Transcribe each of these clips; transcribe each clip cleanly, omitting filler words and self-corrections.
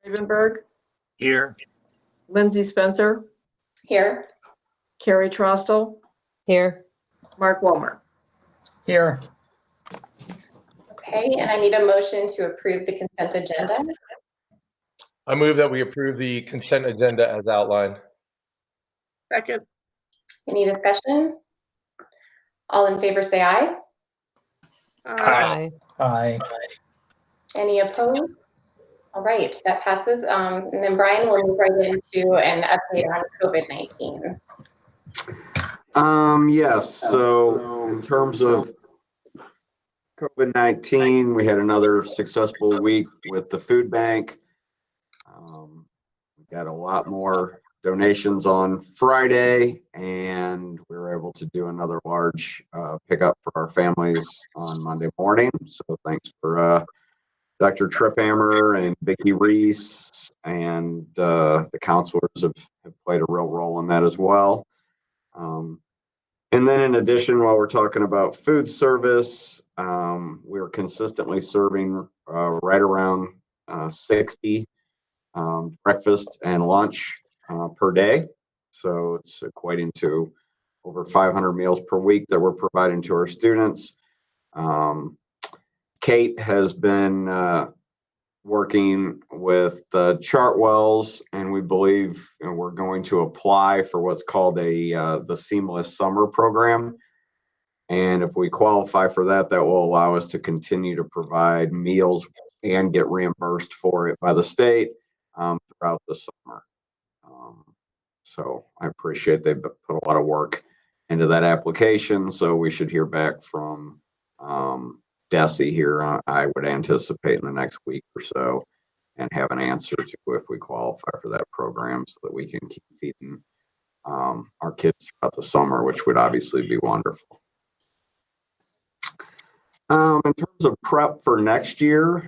Ravenberg, Here. Lindsay Spencer, Here. Carrie Trostel, Here. Mark Walmer. Here. Okay, and I need a motion to approve the consent agenda. I move that we approve the consent agenda as outlined. Second. Any discussion? All in favor say aye. Aye. Aye. Any opposed? All right, that passes. And then Brian will move right into an update on COVID-19. Yes, so in terms of COVID-19, we had another successful week with the food bank. We got a lot more donations on Friday, and we were able to do another large pickup for our families on Monday morning. So thanks for Dr. Triphammer and Vicki Reese, and the counselors have played a real role in that as well. And then in addition, while we're talking about food service, we're consistently serving right around 60 breakfast and lunch per day. So it's equating to over 500 meals per week that we're providing to our students. Kate has been working with the Chartwells, and we believe we're going to apply for what's called the Seamless Summer Program. And if we qualify for that, that will allow us to continue to provide meals and get reimbursed for it by the state throughout the summer. So I appreciate they've put a lot of work into that application. So we should hear back from DESE here, I would anticipate in the next week or so, and have an answer to if we qualify for that program so that we can keep feeding our kids throughout the summer, which would obviously be wonderful. In terms of prep for next year,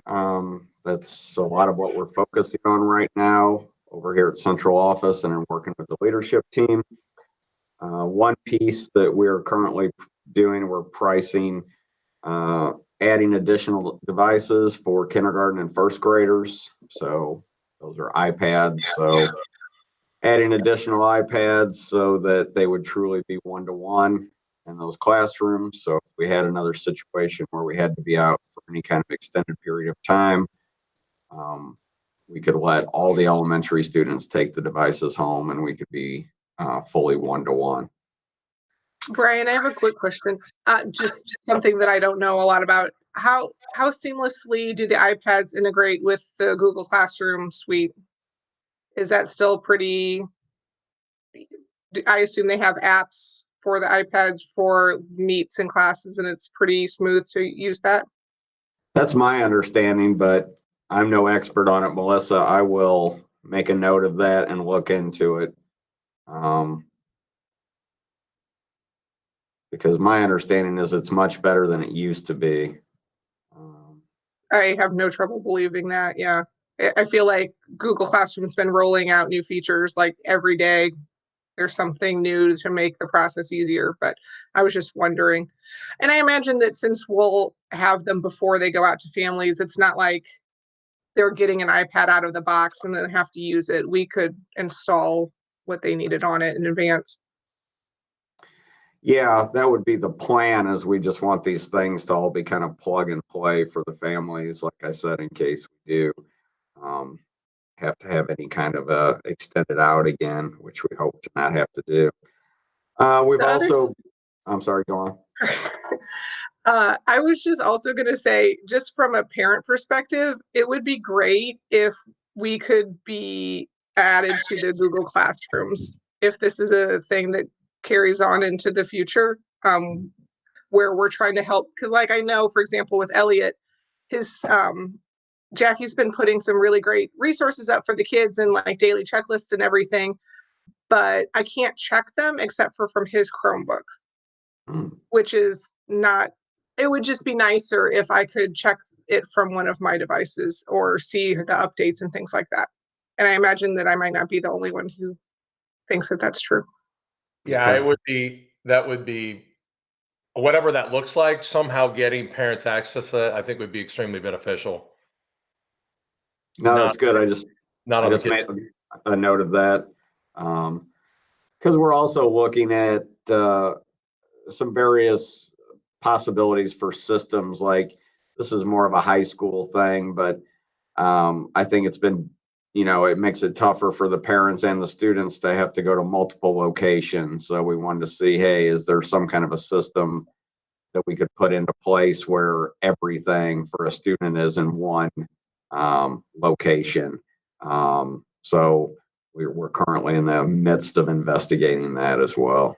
that's a lot of what we're focusing on right now over here at Central Office and in working with the leadership team. One piece that we're currently doing, we're pricing adding additional devices for kindergarten and first graders. So those are iPads. So adding additional iPads so that they would truly be one-to-one in those classrooms. So if we had another situation where we had to be out for any kind of extended period of time, we could let all the elementary students take the devices home and we could be fully one-to-one. Brian, I have a quick question. Just something that I don't know a lot about. How seamlessly do the iPads integrate with the Google Classroom suite? Is that still pretty? I assume they have apps for the iPads for meets and classes, and it's pretty smooth to use that. That's my understanding, but I'm no expert on it, Melissa. I will make a note of that and look into it. Because my understanding is it's much better than it used to be. I have no trouble believing that. Yeah. I feel like Google Classroom's been rolling out new features like every day. There's something new to make the process easier, but I was just wondering. And I imagine that since we'll have them before they go out to families, it's not like they're getting an iPad out of the box and then have to use it. We could install what they needed on it in advance. Yeah, that would be the plan, is we just want these things to all be kind of plug and play for the families, like I said, in case we do have to have any kind of extended out again, which we hope to not have to do. We've also, I'm sorry, go on. I was just also going to say, just from a parent perspective, it would be great if we could be added to the Google Classrooms, if this is a thing that carries on into the future, where we're trying to help. Because like I know, for example, with Elliot, his Jackie's been putting some really great resources up for the kids and like daily checklists and everything, but I can't check them except for from his Chromebook, which is not, it would just be nicer if I could check it from one of my devices or see the updates and things like that. And I imagine that I might not be the only one who thinks that that's true. Yeah, it would be, that would be, whatever that looks like, somehow getting parents access to that, I think would be extremely beneficial. No, that's good. Not I on the just kid. made a note of that. Because we're also looking at some various possibilities for systems. Like, this is more of a high school thing, but I think it's been, it makes it tougher for the parents and the students to have to go to multiple locations. So we wanted to see, hey, is there some kind of a system that we could put into place where everything for a student is in one location? So we're currently in the midst of investigating that as well.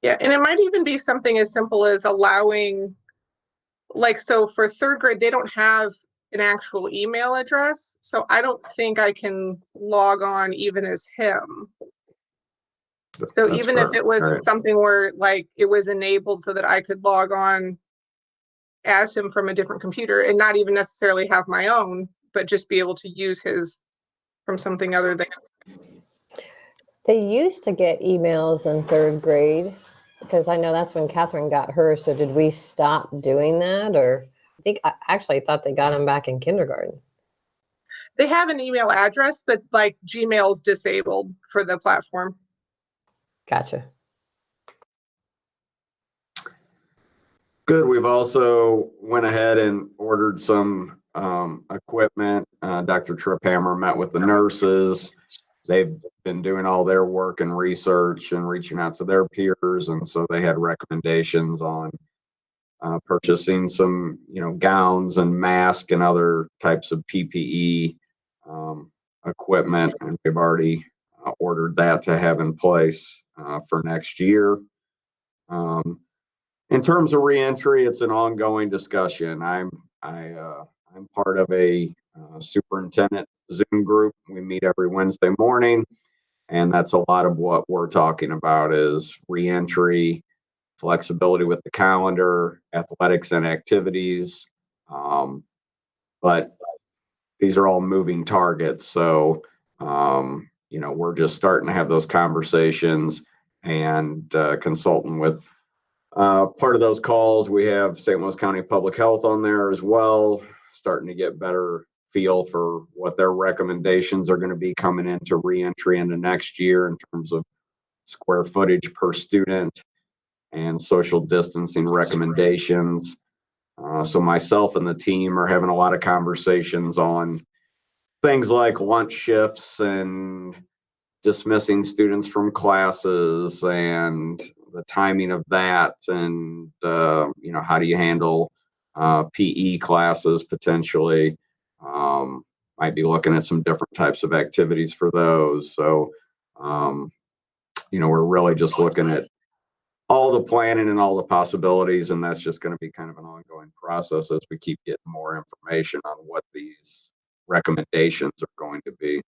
Yeah, and it might even be something as simple as allowing, like, so for third grade, they don't have an actual email address. So I don't think I can log on even as him. So That's even fair. if it was All right. something where like it was enabled so that I could log on as him from a different computer and not even necessarily have my own, but just be able to use his from something other than. They used to get emails in third grade because I know that's when Catherine got hers. So did we stop doing that? Or I actually thought they got them back in kindergarten. They have an email address, but like Gmail's disabled for the platform. Gotcha. Good. We've also went ahead and ordered some equipment. Dr. Triphammer met with the nurses. They've been doing all their work and research and reaching out to their peers, and so they had recommendations on purchasing some, gowns and masks and other types of PPE equipment, and we've already ordered that to have in place for next year. In terms of reentry, it's an ongoing discussion. I'm part of a superintendent Zoom group. We meet every Wednesday morning, and that's a lot of what we're talking about is reentry, flexibility with the calendar, athletics and activities. But these are all moving targets, so we're just starting to have those conversations and consulting with. Part of those calls, we have St. Louis County Public Health on there as well, starting to get better feel for what their recommendations are going to be coming into reentry into next year in terms of square footage per student and social distancing recommendations. So myself and the team are having a lot of conversations on things like lunch shifts and dismissing students from classes and the timing of that, and how do you handle PE classes potentially. Might be looking at some different types of activities for those. So we're really just looking at all the planning and all the possibilities, and that's just going to be kind of an ongoing process as we keep getting more information on what these recommendations are going to be.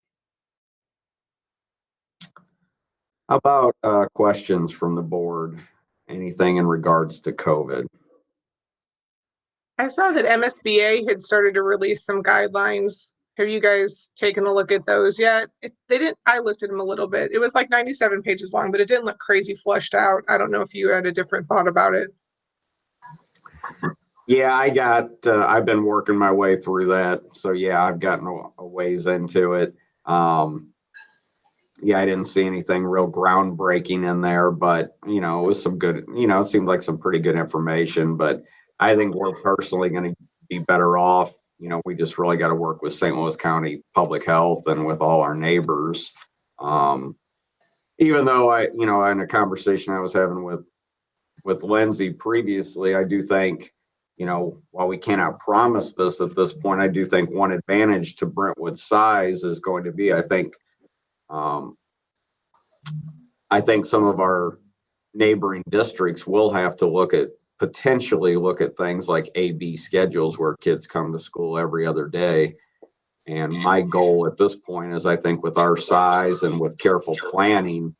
How about questions from the board? Anything in regards to COVID? I saw that MSBA had started to release some guidelines. Have you guys taken a look at those yet? They didn't. I looked at them a little bit. It was like 97 pages long, but it didn't look crazy flushed out. I don't know if you had a different thought about it. Yeah, I've been working my way through that. So yeah, I've gotten a ways into it. Yeah, I didn't see anything real groundbreaking in there, but it was some good, it seemed like some pretty good information, but I think we're personally going to be better off. We just really got to work with St. Louis County Public Health and with all our neighbors. Even though in a conversation I was having with Lindsay previously, I do think, while we cannot promise this at this point, I do think one advantage to Brentwood's size is going to be, I think some of our neighboring districts will have to potentially look at things like AB schedules where kids come to school every other day. And my goal at this point is, I think with our size and with careful planning,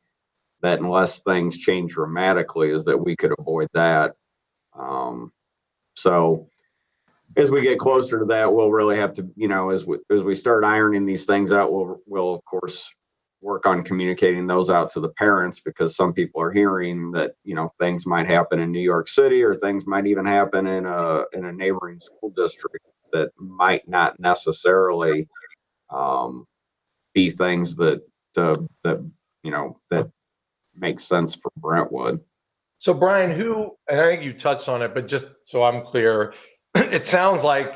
that unless things change dramatically, is that we could avoid that. So as we get closer to that, we'll really have to, as we start ironing these things out, we'll of course work on communicating those out to the parents, because some people are hearing that, things might happen in New York City, or things might even happen in a neighboring school district that might not necessarily key things that that make sense for Brentwood. So Brian, and I think you touched on it, but just so I'm clear, it sounds like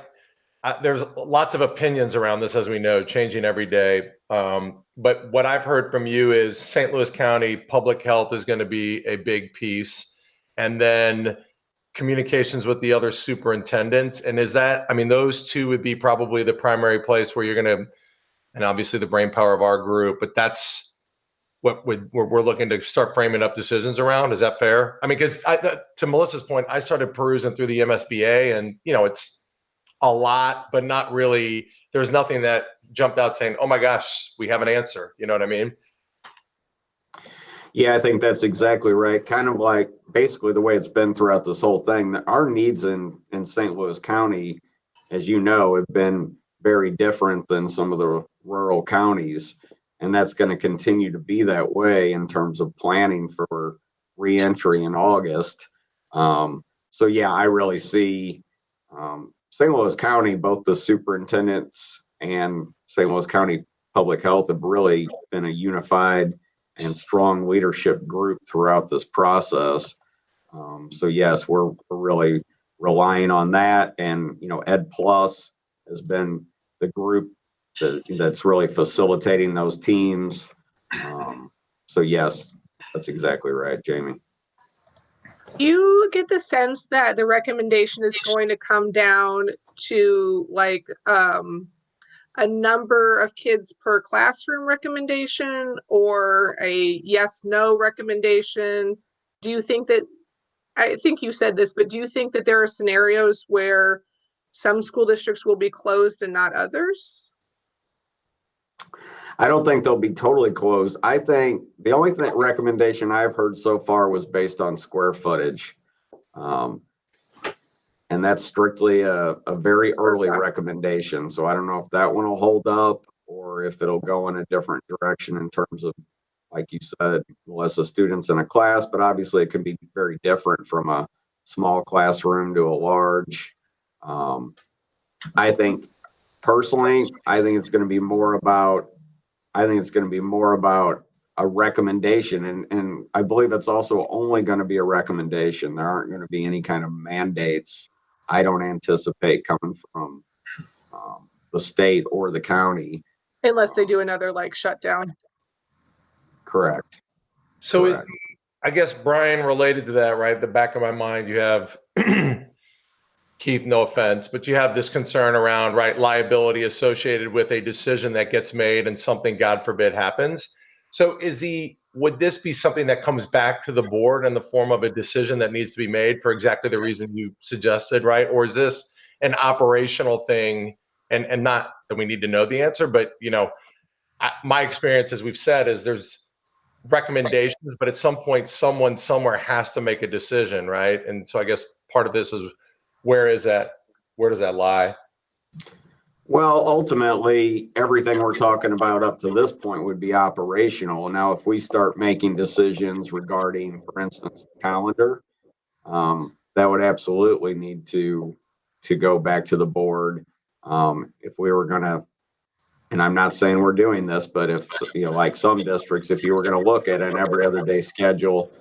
there's lots of opinions around this, as we know, changing every day. But what I've heard from you is St. Louis County Public Health is going to be a big piece, and then communications with the other superintendents. And is that, I mean, those two would be probably the primary place where you're going to, and obviously the brain power of our group, but that's what we're looking to start framing up decisions around. Is that fair? I mean, because to Melissa's point, I started perusing through the MSBA, and it's a lot, but not really. There's nothing that jumped out saying, "Oh my gosh, we have an answer." You know what I mean? Yeah, I think that's exactly right. Kind of like basically the way it's been throughout this whole thing. Our needs in St. Louis County, as you know, have been very different than some of the rural counties. And that's going to continue to be that way in terms of planning for reentry in August. So yeah, I really see St. Louis County, both the superintendents and St. Louis County Public Health have really been a unified and strong leadership group throughout this process. So yes, we're really relying on that. And, Ed Plus has been the group that's really facilitating those teams. So yes, that's exactly right, Jamie. You get the sense that the recommendation is going to come down to like a number of kids per classroom recommendation or a yes, no recommendation? Do you think that, I think you said this, but do you think that there are scenarios where some school districts will be closed and not others? I don't think they'll be totally closed. I think the only recommendation I've heard so far was based on square footage. And that's strictly a very early recommendation. So I don't know if that one will hold up or if it'll go in a different direction in terms of, like you said, less of students in a class, but obviously it can be very different from a small classroom to a large. I think personally, I think it's going to be more about a recommendation. And I believe it's also only going to be a recommendation. There aren't going to be any kind of mandates, I don't anticipate, coming from the state or the county. Unless they do another like shutdown. Correct. So Correct. I guess, Brian, related to that, right? The back of my mind, you have Keith, no offense, but you have this concern around, right, liability associated with a decision that gets made and something, God forbid, happens. So would this be something that comes back to the board in the form of a decision that needs to be made for exactly the reason you suggested, right? Or is this an operational thing, and not that we need to know the answer, but my experience, as we've said, is there's recommendations, but at some point someone somewhere has to make a decision, right? And so I guess part of this is, where does that lie? Well, ultimately, everything we're talking about up to this point would be operational. Now, if we start making decisions regarding, for instance, the calendar, that would absolutely need to go back to the board. If we were going to, and I'm not saying we're doing this, but if, like some districts, if you were going to look at an every other day schedule,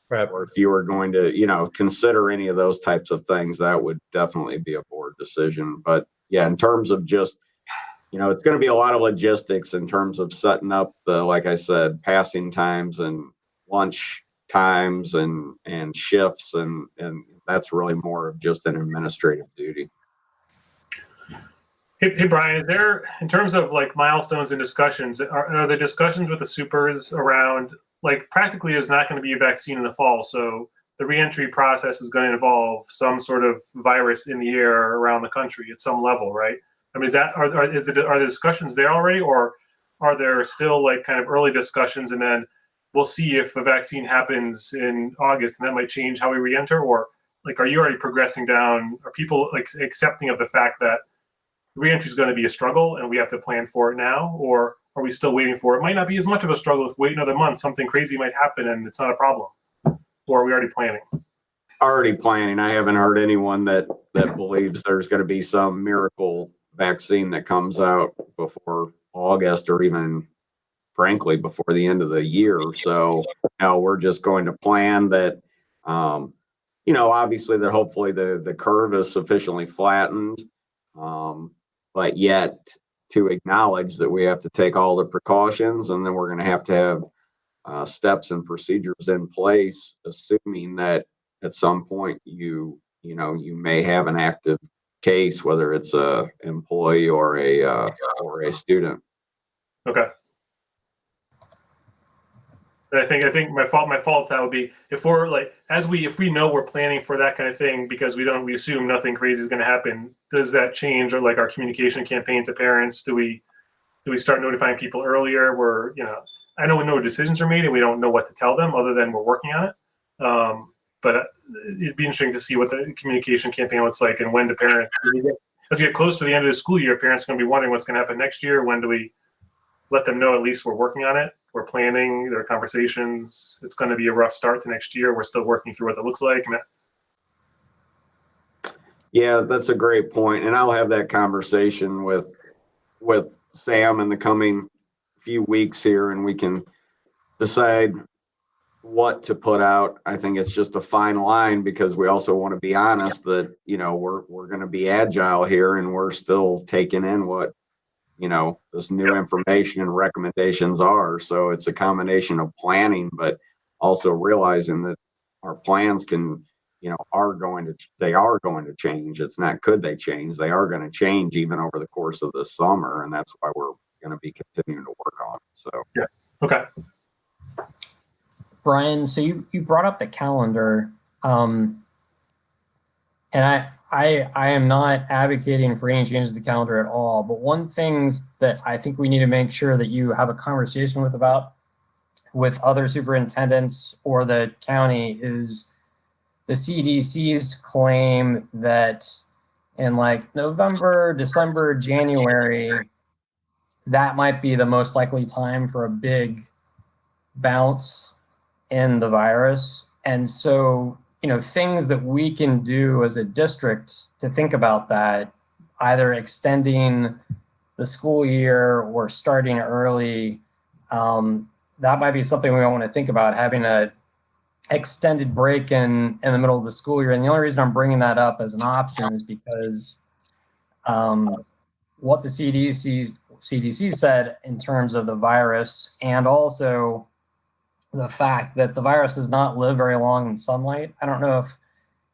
Right. or if you were going to, consider any of those types of things, that would definitely be a board decision. But yeah, in terms of just, it's going to be a lot of logistics in terms of setting up like I said, passing times and lunch times and shifts. And that's really more of just an administrative duty. Hey, Brian, is there, in terms of like milestones and discussions, are the discussions with the supers around, like, practically there's not going to be a vaccine in the fall, so the reentry process is going to involve some sort of virus in the air around the country at some level, right? I mean, are the discussions there already, or are there still like kind of early discussions, and then we'll see if a vaccine happens in August and that might change how we reenter, or like, are you already progressing down? Are people like accepting of the fact that reentry is going to be a struggle and we have to plan for it now, or are we still waiting for it? It might not be as much of a struggle if wait another month, something crazy might happen and it's not a problem. Or are we already planning? Already planning. I haven't heard anyone that believes there's going to be some miracle vaccine that comes out before August or even frankly, before the end of the year. So, we're just going to plan that, obviously that hopefully the curve is sufficiently flattened, but yet to acknowledge that we have to take all the precautions, and then we're going to have steps and procedures in place, assuming that at some point you may have an active case, whether it's a employee or a student. Okay. And I think my fault that would be if we're like if we know we're planning for that kind of thing because we assume nothing crazy is going to happen. Does that change or like our communication campaign to parents? Do we start notifying people earlier? Where I know no decisions are made and we don't know what to tell them other than we're working on it. But it'd be interesting to see what the communication campaign looks like and when to parents. As we get close to the end of the school year, parents are going to be wondering what's going to happen next year. When do we let them know at least we're working on it? We're planning, there are conversations. It's going to be a rough start to next year. We're still working through what that looks like. Yeah, that's a great point. And I'll have that conversation with Sam in the coming few weeks here, and we can decide what to put out. I think it's just a fine line because we also want to be honest that, we're going to be agile here and we're still taking in what, this new information and recommendations are. So it's a combination of planning, but also realizing that our plans are going to change. It's not could they change, they are going to change even over the course of the summer. And that's why we're going to be continuing to work on it. So, yeah. Okay. Brian, so you brought up the calendar, and I am not advocating for any changes to the calendar at all, but one things that I think we need to make sure that you have a conversation with other superintendents or the county is the CDC's claim that in like November, December, January, that might be the most likely time for a big bounce in the virus. And so, things that we can do as a district to think about that, either extending the school year or starting early, that might be something we want to think about, having a extended break in the middle of the school year. And the only reason I'm bringing that up as an option is because what the CDC said in terms of the virus, and also the fact that the virus does not live very long in sunlight. I don't know if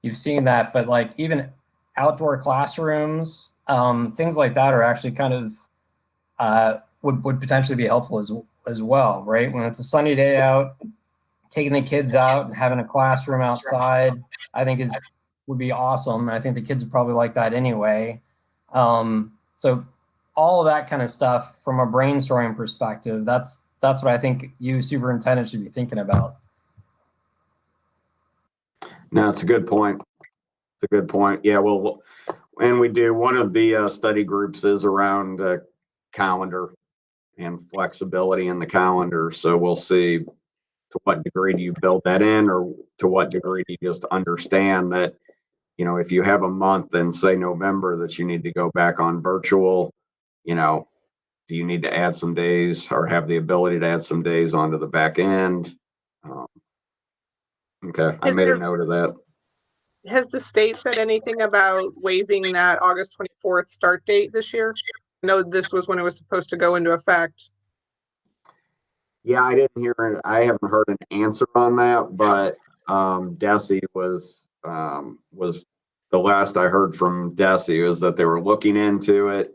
you've seen that, but like even outdoor classrooms, things like that are actually kind of would potentially be helpful as well, right? When it's a sunny day out, taking the kids out and having a classroom outside, I think would be awesome. I think the kids would probably like that anyway. So all of that kind of stuff from a brainstorming perspective, that's what I think you superintendent should be thinking about. No, it's a good point. It's a good point. Yeah, well, and we do. One of the study groups is around calendar and flexibility in the calendar. So we'll see to what degree do you build that in, or to what degree do you just understand that, if you have a month in, say, November that you need to go back on virtual, do you need to add some days or have the ability to add some days onto the back end? Okay, I made a note of that. Has the state said anything about waiving that August 24th start date this year? I know this was when it was supposed to go into effect. Yeah, I didn't hear it. I haven't heard an answer on that, but Desi was the last I heard from Desi was that they were looking into it.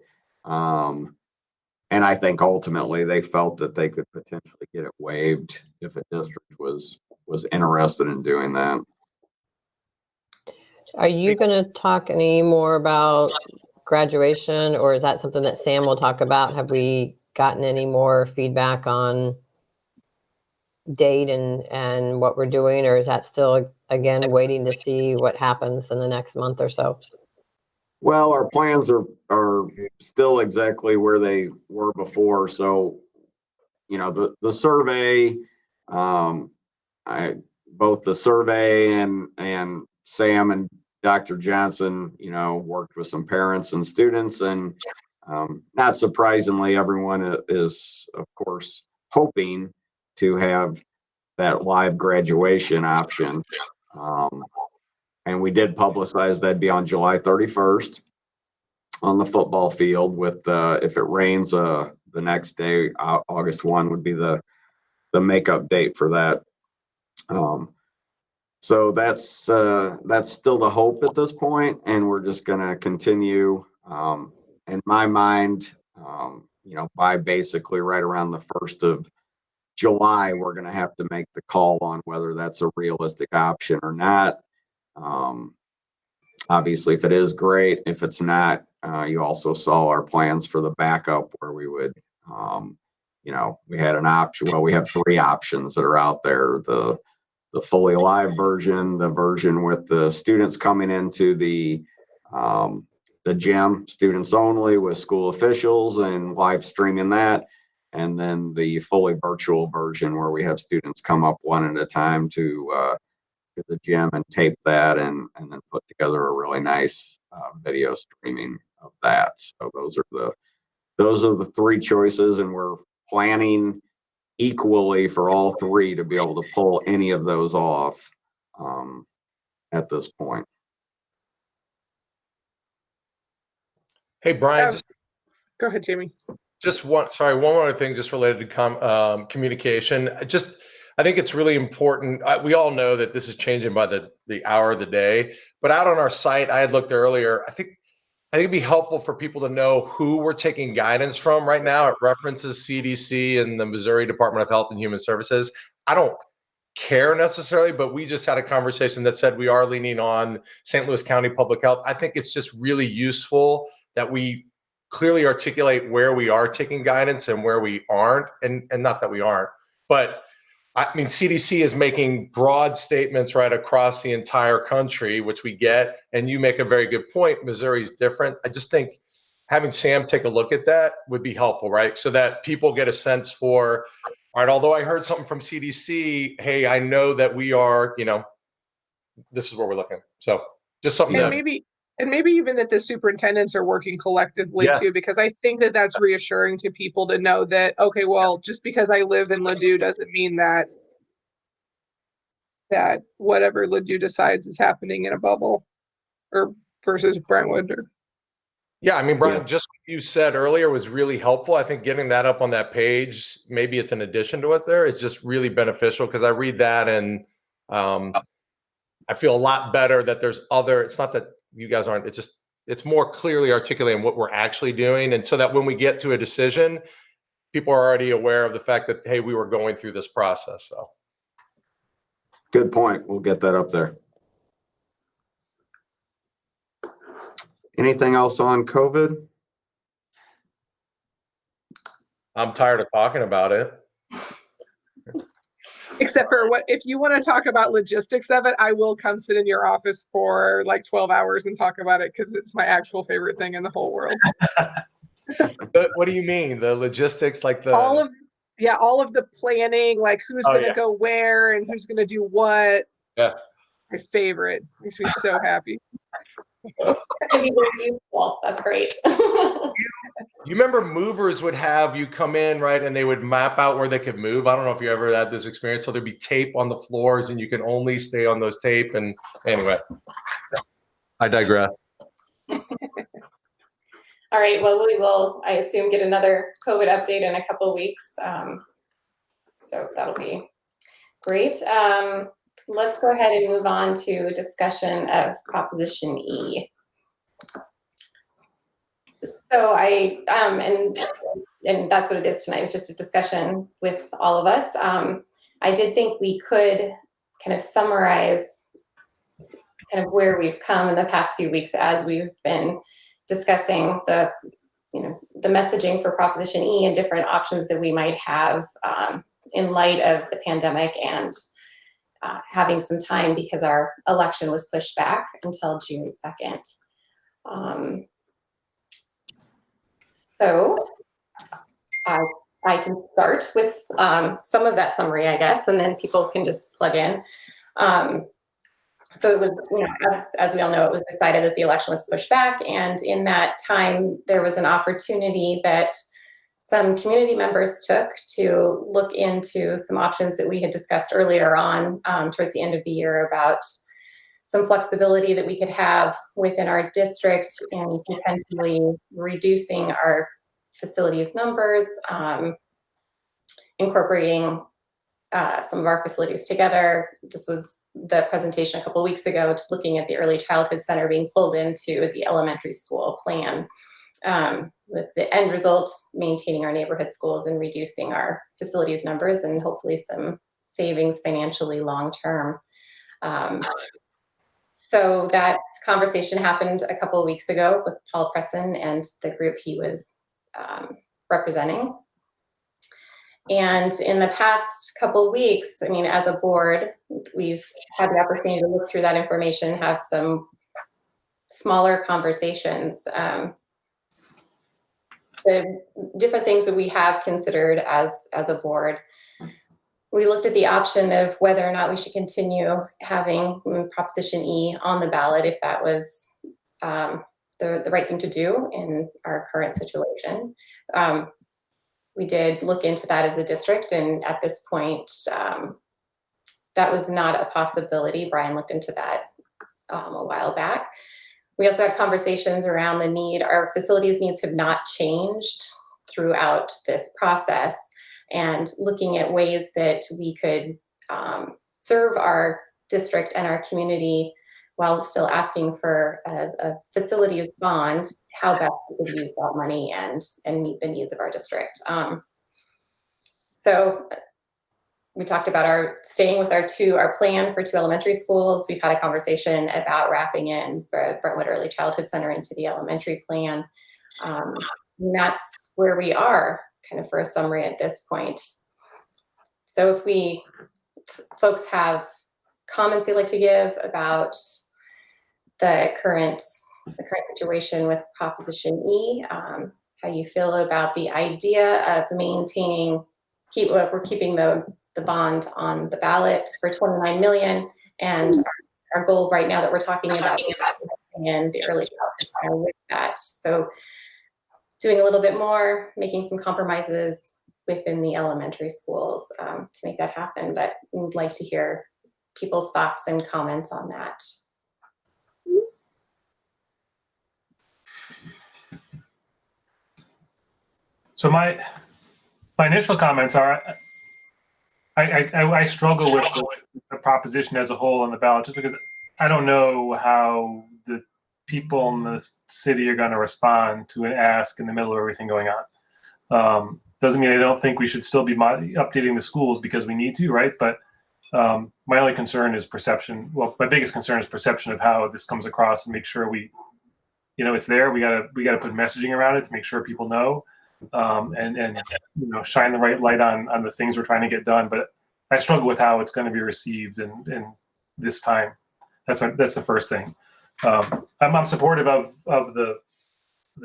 And I think ultimately they felt that they could potentially get it waived if a district was interested in doing that. Are you going to talk any more about graduation, or is that something that Sam will talk about? Have we gotten any more feedback on date and what we're doing, or is that still, again, waiting to see what happens in the next month or so? Well, our plans are still exactly where they were before. So, the survey, both the survey and Sam and Dr. Johnson, worked with some parents and students, and not surprisingly, everyone is, of course, hoping to have that live graduation option. And we did publicize that'd be on July 31st on the football field with, if it rains, the next day, August 1 would be the makeup date for that. So that's still the hope at this point, and we're just going to continue. In my mind, by basically right around the 1st of July, we're going to have to make the call on whether that's a realistic option or not. Obviously, if it is, great. If it's not, you also saw our plans for the backup, where we would, we had an option. Well, we have 3 options that are out there: the fully live version, the version with the students coming into the gym, students only with school officials, and live streaming that, and then the fully virtual version where we have students come up one at a time to the gym and tape that, and then put together a really nice video streaming of that. So those are the 3 choices, and we're planning equally for all 3 to be able to pull any of those off at this point. Hey, Brian, Go ahead, Jamie. just one more thing, just related to communication. I think it's really important. We all know that this is changing by the hour of the day, but out on our site, I had looked earlier, I think it'd be helpful for people to know who we're taking guidance from right now. It references CDC and the Missouri Department of Health and Human Services. I don't care necessarily, but we just had a conversation that said we are leaning on St. Louis County Public Health. I think it's just really useful that we clearly articulate where we are taking guidance and where we aren't, and not that we aren't, but I mean, CDC is making broad statements right across the entire country, which we get, and you make a very good point. Missouri is different. I just think having Sam take a look at that would be helpful, right? So that people get a sense for, all right, although I heard something from CDC, hey, I know that we are, this is where we're looking. So just something And that maybe even that the superintendents are working collectively Yeah. too, because I think that that's reassuring to people to know that, okay, well, just because I live in Ladue doesn't mean that whatever Ladue decides is happening in a bubble, or versus Brentwood. Yeah, I mean, Brian, just what you said earlier was really helpful. I think getting that up on that page, maybe it's an addition to it there, is just really beneficial, because I read that and I feel a lot better that there's it's not that you guys aren't, it's more clearly articulating what we're actually doing. And so that when we get to a decision, people are already aware of the fact that, hey, we were going through this process. So Good point. We'll get that up there. Anything else on COVID? I'm tired of talking about it. Except for if you want to talk about logistics of it, I will come sit in your office for like 12 hours and talk about it, because it's my actual favorite thing in the whole world. But what do you mean? The logistics, like all of the planning, like who's going to go where and who's going to do what. Yeah. My favorite. Makes me so happy. That's great. You remember movers would have you come in, right, and they would map out where they could move. I don't know if you ever had this experience. So there'd be tape on the floors, and you can only stay on those tape. And anyway, I digress. All right, well, we will, I assume, get another COVID update in a couple of weeks. So that'll be great. Let's go ahead and move on to discussion of Proposition E. So and that's what it is tonight, is just a discussion with all of us. I did think we could kind of summarize kind of where we've come in the past few weeks as we've been discussing the messaging for Proposition E and different options that we might have in light of the pandemic, and having some time because our election was pushed back until June 2nd. So I can start with some of that summary, I guess, and then people can just plug in. So it was, as we all know, it was decided that the election was pushed back, and in that time, there was an opportunity that some community members took to look into some options that we had discussed earlier on towards the end of the year about some flexibility that we could have within our district in potentially reducing our facilities numbers, incorporating some of our facilities together. This was the presentation a couple weeks ago, just looking at the Early Childhood Center being pulled into the elementary school plan, with the end result, maintaining our neighborhood schools and reducing our facilities numbers and hopefully some savings financially long-term. So that conversation happened a couple of weeks ago with Paul Presson and the group he was representing. And in the past couple of weeks, I mean, as a board, we've had the opportunity to look through that information, have some smaller conversations. The different things that we have considered as a board. We looked at the option of whether or not we should continue having Proposition E on the ballot if that was the right thing to do in our current situation. We did look into that as a district, and at this point, that was not a possibility. Brian looked into that a while back. We also had conversations around the need. Our facilities needs have not changed throughout this process, and looking at ways that we could serve our district and our community while still asking for a facilities bond, how best we could use that money and meet the needs of our district. So we talked about staying with our plan for 2 elementary schools. We've had a conversation about wrapping in Brentwood Early Childhood Center into the elementary plan. And that's where we are, kind of for a summary at this point. So if folks have comments they'd like to give about the current situation with Proposition E, how you feel about the idea of maintaining, we're keeping the bond on the ballot for $29 million, and our goal right now that we're talking about and the early childhood center with that. So doing a little bit more, making some compromises within the elementary schools to make that happen. But we'd like to hear people's thoughts and comments on that. So my initial comments are, I struggle with the proposition as a whole on the ballot, just because I don't know how the people in the city are going to respond to an ask in the middle of everything going on. Doesn't mean I don't think we should still be updating the schools because we need to, right? But my only concern is perception. Well, my biggest concern is perception of how this comes across, and make sure it's there. We gotta put messaging around it to make sure people know. And shine the right light on the things we're trying to get done. But I struggle with how it's going to be received in this time. That's the first thing. I'm supportive of the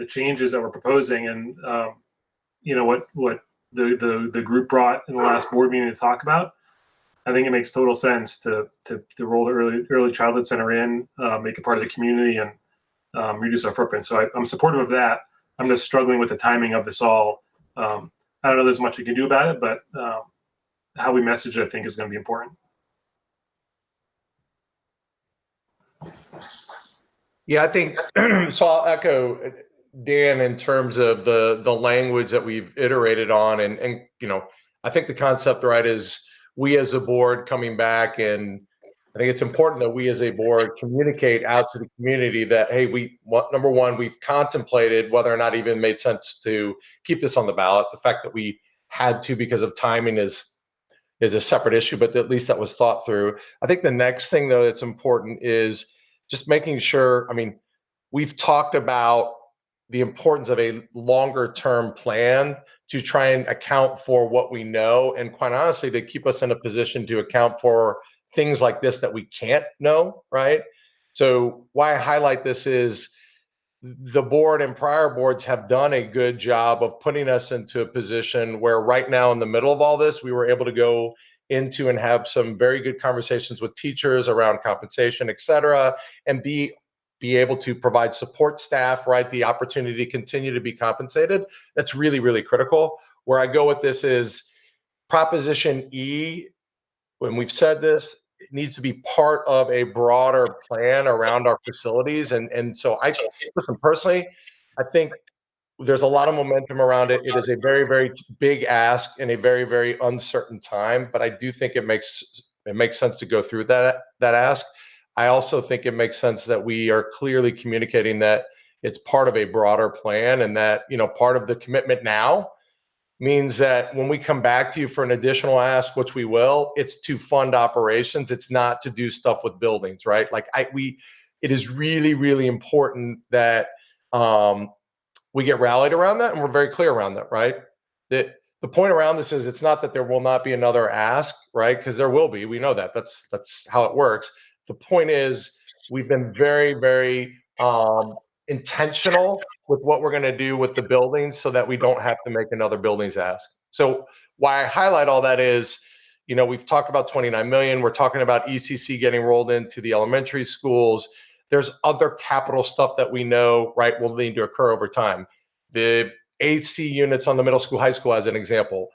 changes that we're proposing, and what the group brought in the last board meeting to talk about. I think it makes total sense to roll the early childhood center in, make it part of the community, and reduce our footprint. So I'm supportive of that. I'm just struggling with the timing of this all. I don't know there's much we can do about it, but how we message it, I think, is going to be important. Yeah, I think so. I'll echo Dan in terms of the language that we've iterated on, and I think the concept right is we as a board coming back, and I think it's important that we as a board communicate out to the community that, hey, number one, we've contemplated whether or not it even made sense to keep this on the ballot. The fact that we had to because of timing is a separate issue, but at least that was thought through. I think the next thing, though, that's important is just making sure, we've talked about the importance of a longer term plan to try and account for what we know, and quite honestly, to keep us in a position to account for things like this that we can't know, right? So why I highlight this is the board and prior boards have done a good job of putting us into a position where right now in the middle of all this, we were able to go into and have some very good conversations with teachers around compensation, et cetera, and be be able to provide support staff, right? The opportunity to continue to be compensated. That's really, really critical. Where I go with this is Proposition E, when we've said this, it needs to be part of a broader plan around our facilities. And so listen, personally, I think there's a lot of momentum around it. It is a very, very big ask in a very, very uncertain time, but I do think it makes sense to go through that ask. I also think it makes sense that we are clearly communicating that it's part of a broader plan, and that, you know, part of the commitment now means that when we come back to you for an additional ask, which we will, it's to fund operations. It's not to do stuff with buildings, right? Like it is really, really important that we get rallied around that, and we're very clear around that, right? That the point around this is, it's not that there will not be another ask, right? Because there will be. We know that. That's how it works. The point is, we've been very, very intentional with what we're going to do with the buildings, so that we don't have to make another buildings ask. So why I highlight all that is, you know, we've talked about 29 million. We're talking about ECC getting rolled into the elementary schools. There's other capital stuff that we know, right, will need to occur over time. The AC units on the middle school, high school, as an example.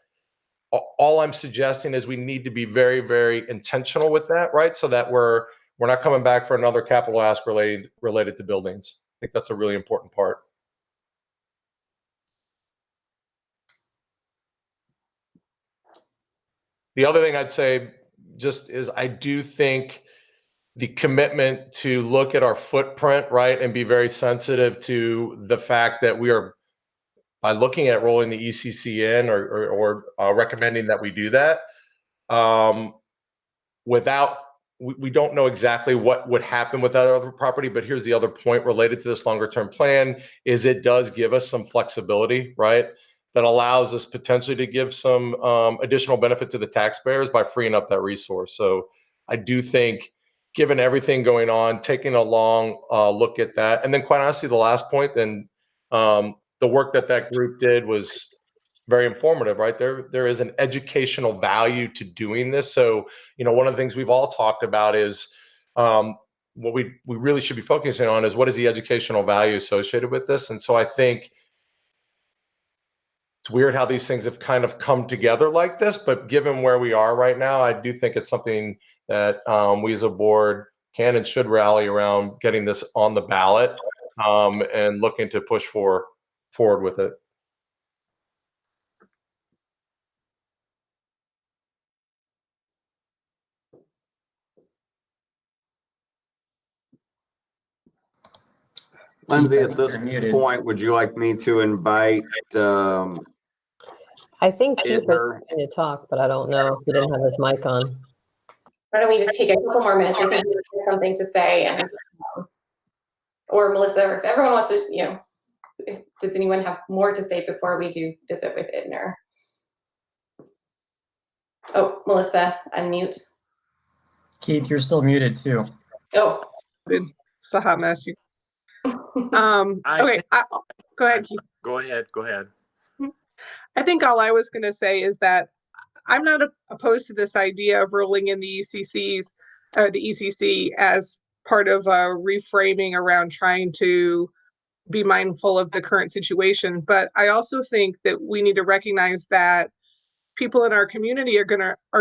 All I'm suggesting is we need to be very, very intentional with that, right? So that we're not coming back for another capital ask related to buildings. I think that's a really important part. The other thing I'd say just is, I do think the commitment to look at our footprint, right, and be very sensitive to the fact that we are, by looking at rolling the ECC in, or recommending that we do that, we don't know exactly what would happen with that other property. But here's the other point related to this longer term plan, is it does give us some flexibility, right, that allows us potentially to give some additional benefit to the taxpayers by freeing up that resource. So I do think, given everything going on, taking a long look at that. And then, quite honestly, the last point, then the work that group did was very informative, right? There is an educational value to doing this. So, you know, one of the things we've all talked about is what we really should be focusing on is, what is the educational value associated with this? And so I think it's weird how these things have kind of come together like this, but given where we are right now, I do think it's something that we as a board can and should rally around, getting this on the ballot and looking to push forward with it. Lindsay, I at think this you're muted. point, would you like me to invite I think Keith was Edgar? trying to talk, but I don't know if he didn't have his mic on. Why don't we just take a couple more minutes? I think we have something to say, and or Melissa, or if everyone wants to, you know, does anyone have more to say before we do visit with Idner? Oh, Melissa, unmute. Keith, you're still muted too. Oh, It's a hot mess. Okay, go ahead, Keith. Go ahead. I think all I was going to say is that I'm not opposed to this idea of rolling in the ECC as part of a reframing around trying to be mindful of the current situation. But I also think that we need to recognize that people in our community are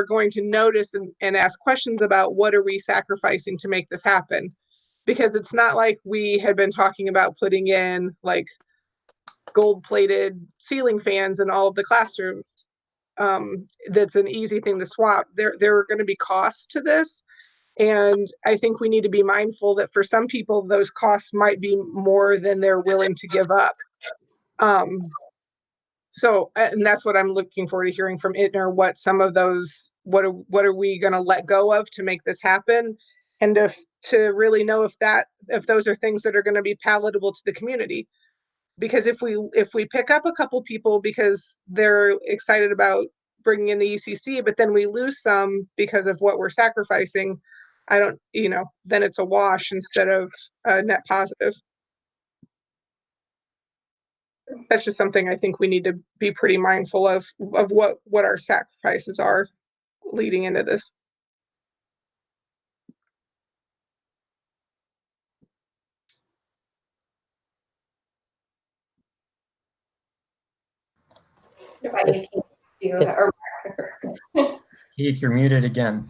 going to notice and ask questions about, what are we sacrificing to make this happen? Because it's not like we had been talking about putting in like gold-plated ceiling fans in all of the classrooms. That's an easy thing to swap. There are going to be costs to this. And I think we need to be mindful that for some people, those costs might be more than they're willing to give up. So, and that's what I'm looking forward to hearing from Idner, what some of those, what are we going to let go of to make this happen? And to really know if those are things that are going to be palatable to the community. Because if we pick up a couple people because they're excited about bringing in the ECC, but then we lose some because of what we're sacrificing, then it's a wash instead of a net positive. That's just something I think we need to be pretty mindful of what our sacrifices are leading into this. Inviting Keith to, It's- or Keith, you're muted again.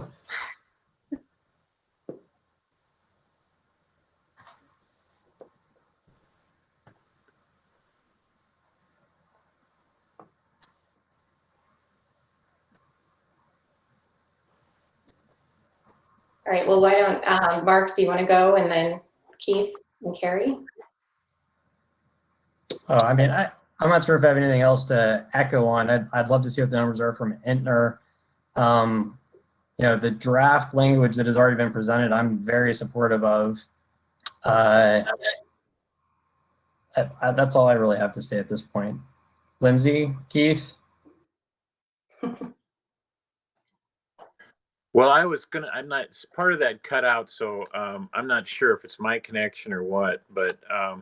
all right, well, why don't, Mark, do you want to go, and then Keith and Carrie? Oh, I mean, I'm not sure if I have anything else to echo on. I'd love to see what the numbers are from Intner. You know, the draft language that has already been presented, I'm very supportive of. That's all I really have to say at this point. Lindsay, Keith? Well, I'm not, part of that cut out, so I'm not sure if it's my connection or what, but I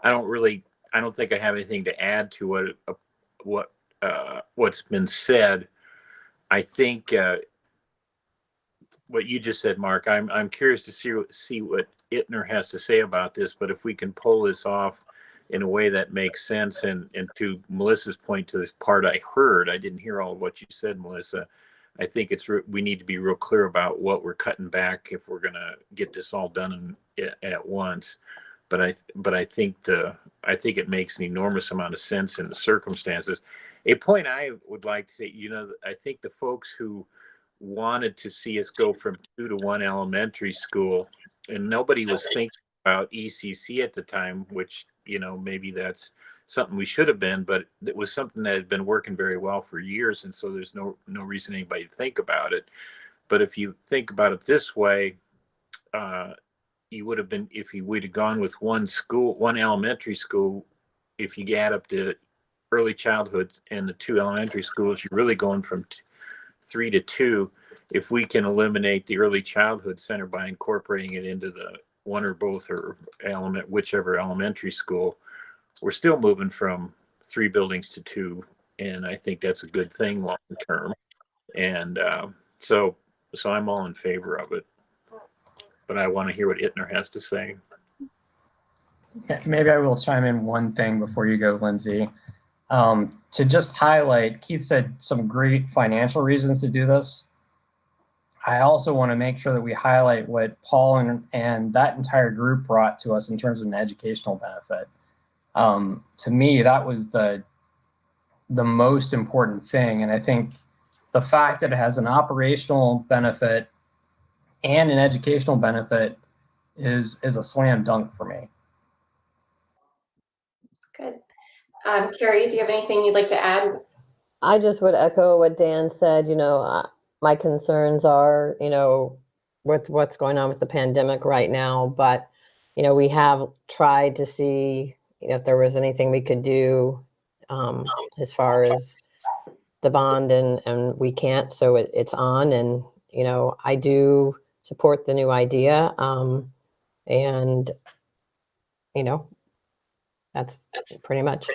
don't think I have anything to add to what's been said. I think what you just said, Mark, I'm curious to see what Ittner has to say about this, but if we can pull this off in a way that makes sense, and to Melissa's point, to this part I heard, I didn't hear all of what you said, Melissa. I think we need to be real clear about what we're cutting back if we're going to get this all done at once. But I think it makes an enormous amount of sense in the circumstances. A point I would like to say, I think the folks who wanted to see us go from 2 to 1 elementary school, and nobody was thinking about ECC at the time, which, maybe that's something we should have been, but it was something that had been working very well for years. And so there's no reason anybody to think about it. But if you think about it this way, you would have been, if you would have gone with one elementary school, if you add up the early childhood and the 2 elementary schools, you're really going from 3 to 2. If we can eliminate the early childhood center by incorporating it into the one or both or whichever elementary school, we're still moving from 3 buildings to 2, and I think that's a good thing long term. And so I'm all in favor of it, but I want to hear what Ittner has to say. Maybe I will chime in one thing before you go, Lindsay. To just highlight, Keith said some great financial reasons to do this. I also want to make sure that we highlight what Paul and that entire group brought to us in terms of an educational benefit. To me, that was the most important thing. And I think the fact that it has an operational benefit and an educational benefit is a slam dunk for me. Good. Carrie, do you have anything you'd like to add? I just would echo what Dan said. My concerns are, with what's going on with the pandemic right now. But, we have tried to see, if there was anything we could do as far as the bond, and we can't. So it's on. And, I do support the new idea. And, that's pretty much.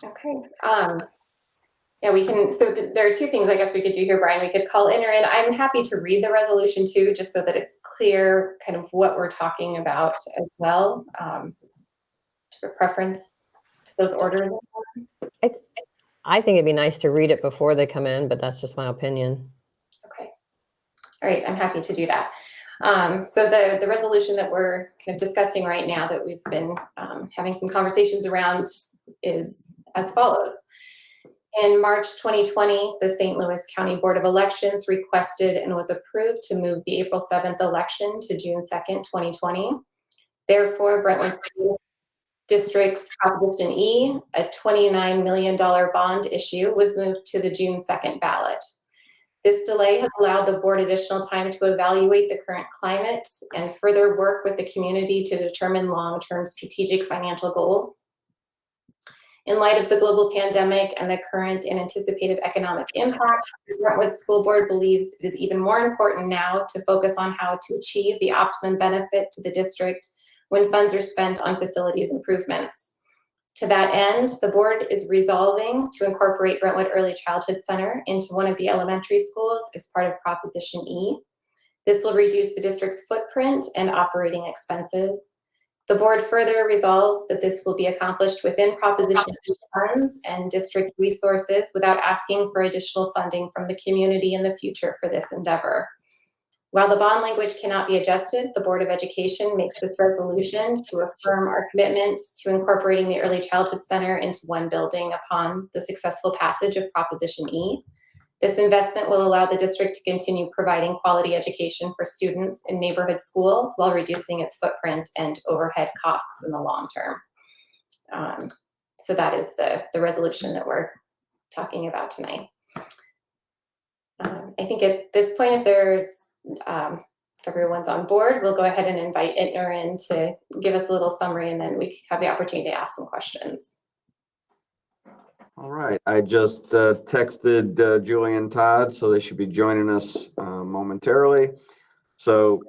Okay. Yeah, we can, so there are 2 things I guess we could do here, Brian. We could call Ittner in. I'm happy to read the resolution too, just so that it's clear kind of what we're talking about as well. To preference to those orders. I think it'd be nice to read it before they come in, but that's just my opinion. Okay. All right, I'm happy to do that. So the resolution that we're kind of discussing right now, that we've been having some conversations around, is as follows. In March 2020, the St. Louis County Board of Elections requested and was approved to move the April 7th election to June 2nd, 2020. Therefore, Brentwood School District's Proposition E, a $29 million bond issue, was moved to the June 2nd ballot. This delay has allowed the board additional time to evaluate the current climate and further work with the community to determine long-term strategic financial goals. In light of the global pandemic and the current and anticipated economic impact, the Brentwood School Board believes it is even more important now to focus on how to achieve the optimum benefit to the district when funds are spent on facilities improvements. To that end, the board is resolving to incorporate Brentwood Early Childhood Center into one of the elementary schools as part of Proposition E. This will reduce the district's footprint and operating expenses. The board further resolves that this will be accomplished within proposition funds and district resources without asking for additional funding from the community in the future for this endeavor. While the bond language cannot be adjusted, the Board of Education makes this resolution to affirm our commitment to incorporating the Early Childhood Center into one building upon the successful passage of Proposition E. This investment will allow the district to continue providing quality education for students in neighborhood schools while reducing its footprint and overhead costs in the long term. So that is the resolution that we're talking about tonight. I think at this point, if everyone's on board, we'll go ahead and invite Itner in to give us a little summary, and then we have the opportunity to ask some questions. All right, I just texted Julie and Todd, so they should be joining us momentarily. So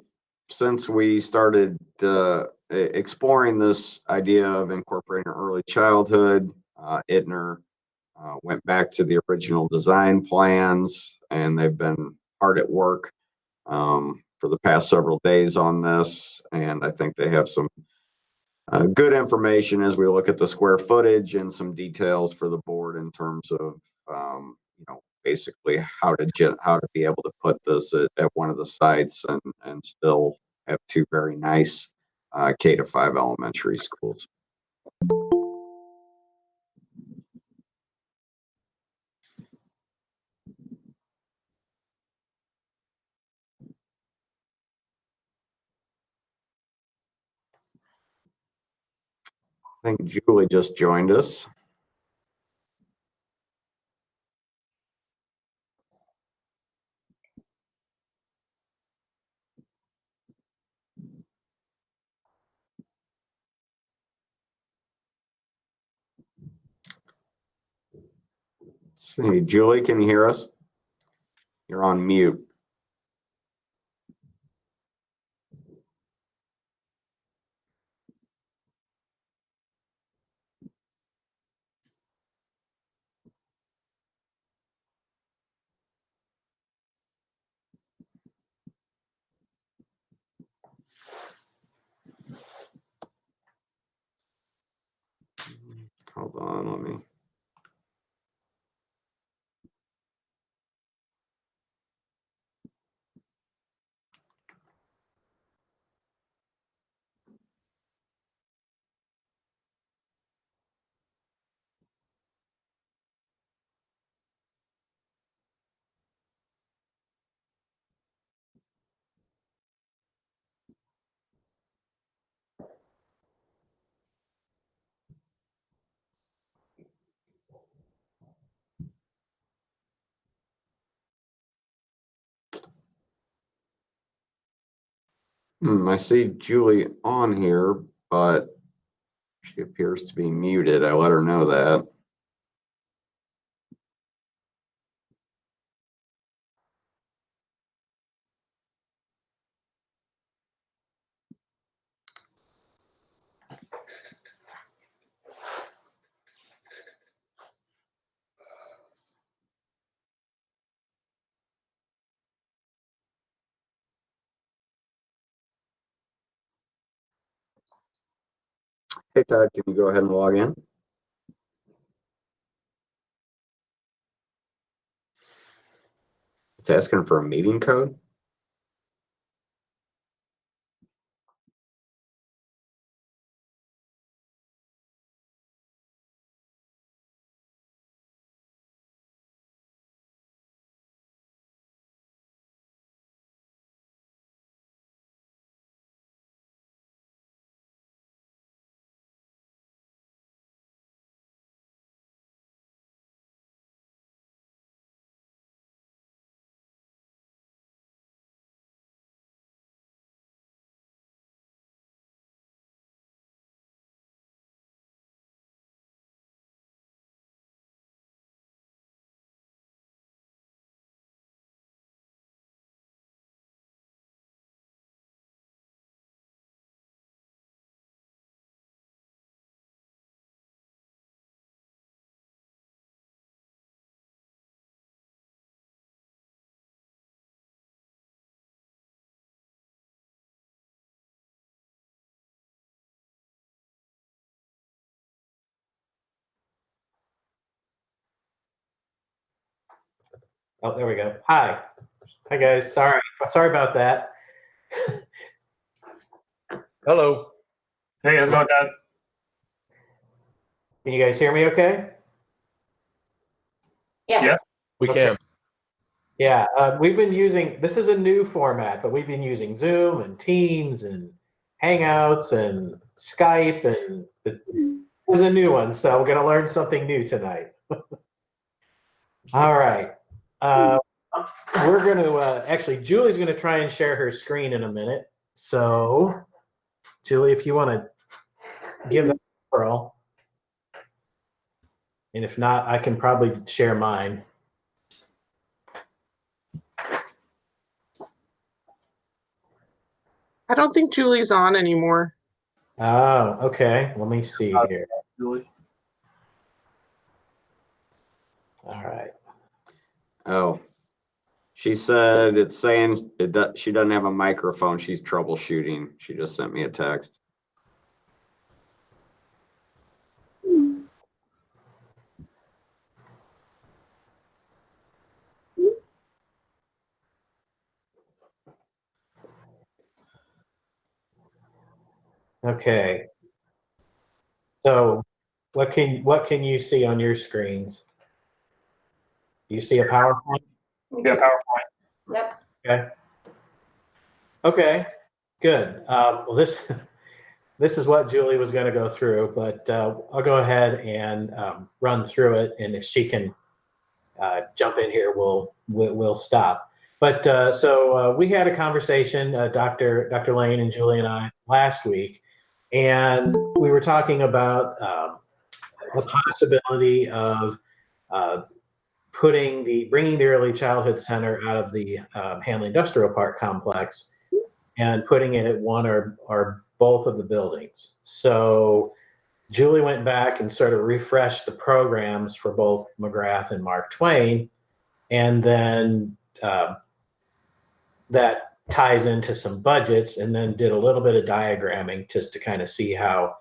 since we started exploring this idea of incorporating early childhood, Itner went back to the original design plans, and they've been hard at work for the past several days on this. And I think they have some good information as we look at the square footage and some details for the board in terms of, basically how to be able to put this at one of the sites and still have two very nice K-5 elementary schools. I think Julie just joined us. See, Julie, can you hear us? You're on mute. Hold on, let me. I see Julie on here, but she appears to be muted. I let her know that. Hey, Todd, can you go ahead and log in? It's asking for a meeting code. Oh, there we go. Hi. Hi, guys. Sorry about that. Hello. Hey, how's it going, Dad? Can you guys hear me okay? Yes. Yeah. We Okay. can. Yeah, we've been using, this is a new format, but we've been using Zoom and Teams and Hangouts and Skype, and it was a new one, so we're going to learn something new tonight. All right. We're going to, actually, Julie's going to try and share her screen in a minute. So, Julie, if you want to give that a whirl. And if not, I can probably share mine. I don't think Julie's on anymore. Oh, okay. Let me see here. Julie. All right. Oh, she said it's saying she doesn't have a microphone. She's troubleshooting. She just sent me a text. Okay. So what can you see on your screens? Do you see a PowerPoint? Yeah, PowerPoint. Yep. Okay. Okay. Good. Well, this is what Julie was going to go through, but I'll go ahead and run through it, and if she can jump in here, we'll stop. But so we had a conversation, Dr. Lane and Julie and I, last week, and we were talking about the possibility of bringing the Early Childhood Center out of the Hanley Industrial Park complex and putting it at one or both of the buildings. So Julie went back and sort of refreshed the programs for both McGrath and Mark Twain, and then that ties into some budgets, and then did a little bit of diagramming just to kind of see how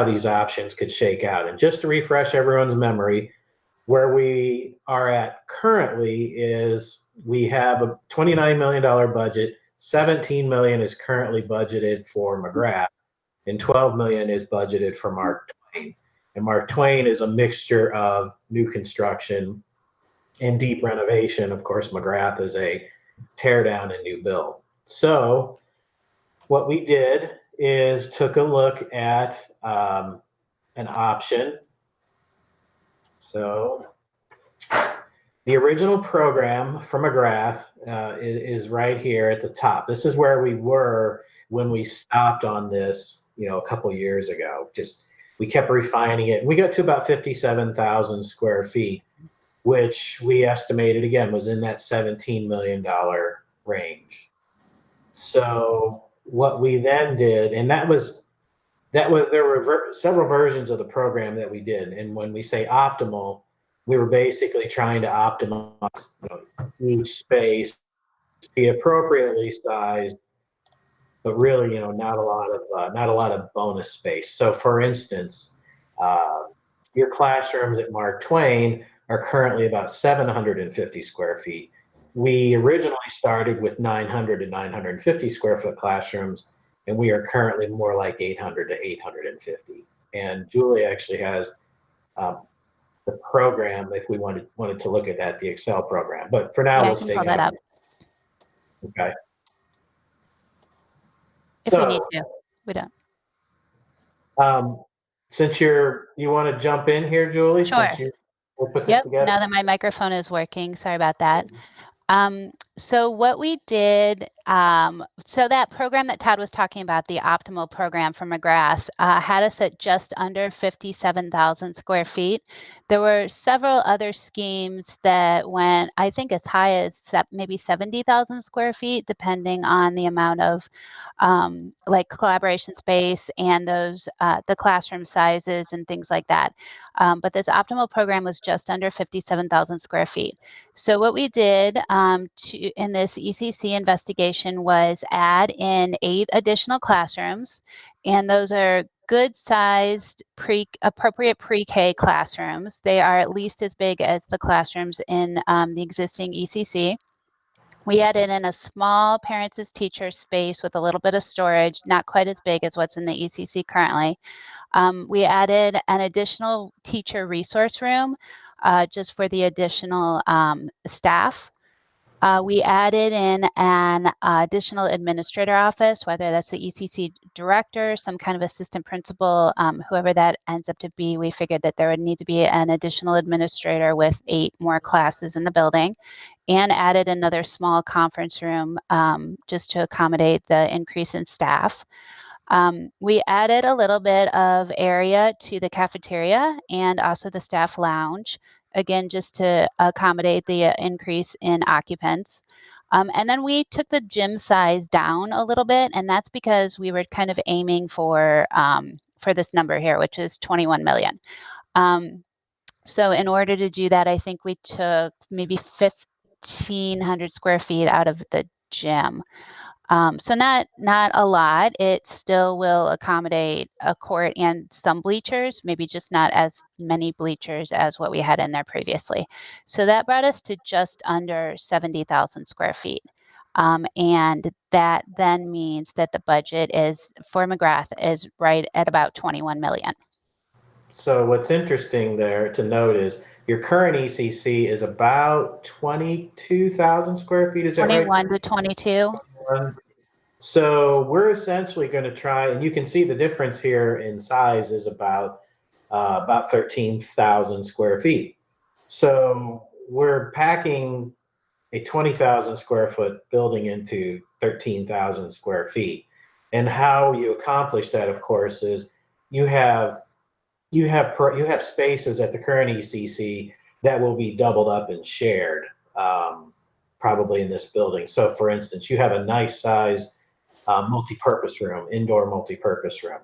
these options could shake out. And just to refresh everyone's memory, where we are at currently is we have a $29 million budget. 17 million is currently budgeted for McGrath, and 12 million is budgeted for Mark Twain. And Mark Twain is a mixture of new construction and deep renovation. Of course, McGrath is a tear down and new build. So what we did is took a look at an option. So the original program for McGrath is right here at the top. This is where we were when we stopped on this, a couple years ago. Just we kept refining it. We got to about 57,000 square feet, which we estimated again was in that $17 million range. So what we then did, and there were several versions of the program that we did. And when we say optimal, we were basically trying to optimize each space, be appropriately sized, but really, not a lot of bonus space. So, for instance, your classrooms at Mark Twain are currently about 750 square feet. We originally started with 900 to 950 square foot classrooms, and we are currently more like 800 to 850. And Julie actually has the program if we wanted to look at that, the Excel program. But for now, Yeah, we'll I can stay pull that up Okay. if we need to. We don't. Since you want to jump in here, Julie, Sure. since we'll put this Yep. together. Now that my microphone is working, sorry about that. So what we did, so that program that Todd was talking about, the optimal program for McGrath, had us at just under 57,000 square feet. There were several other schemes that went, I think, as high as maybe 70,000 square feet, depending on the amount of like collaboration space and those the classroom sizes and things like that. But this optimal program was just under 57,000 square feet. So what we did in this ECC investigation was add in 8 additional classrooms, and those are good sized appropriate pre-K classrooms. They are at least as big as the classrooms in the existing ECC. We added in a small parents as teachers space with a little bit of storage, not quite as big as what's in the ECC currently. We added an additional teacher resource room just for the additional staff. We added in an additional administrator office, whether that's the ECC director, some kind of assistant principal, whoever that ends up to be. We figured that there would need to be an additional administrator with 8 more classes in the building, and added another small conference room just to accommodate the increase in staff. We added a little bit of area to the cafeteria and also the staff lounge, again, just to accommodate the increase in occupants. And then we took the gym size down a little bit, and that's because we were kind of aiming for this number here, which is 21 million. So in order to do that, I think we took maybe 1,500 square feet out of the gym. So not a lot. It still will accommodate a court and some bleachers, maybe just not as many bleachers as what we had in there previously. So that brought us to just under 70,000 square feet. And that then means that the budget is for McGrath is right at about 21 million. So what's interesting there to note is your current ECC is about 22,000 square feet. Is that right? 21 to 22. So we're essentially going to try, and you can see the difference here in size is about 13,000 square feet. So we're packing a 20,000 square foot building into 13,000 square feet. And how you accomplish that, of course, is you have spaces at the current ECC that will be doubled up and shared, probably in this building. So, for instance, you have a nice size multi-purpose room, indoor multi-purpose room.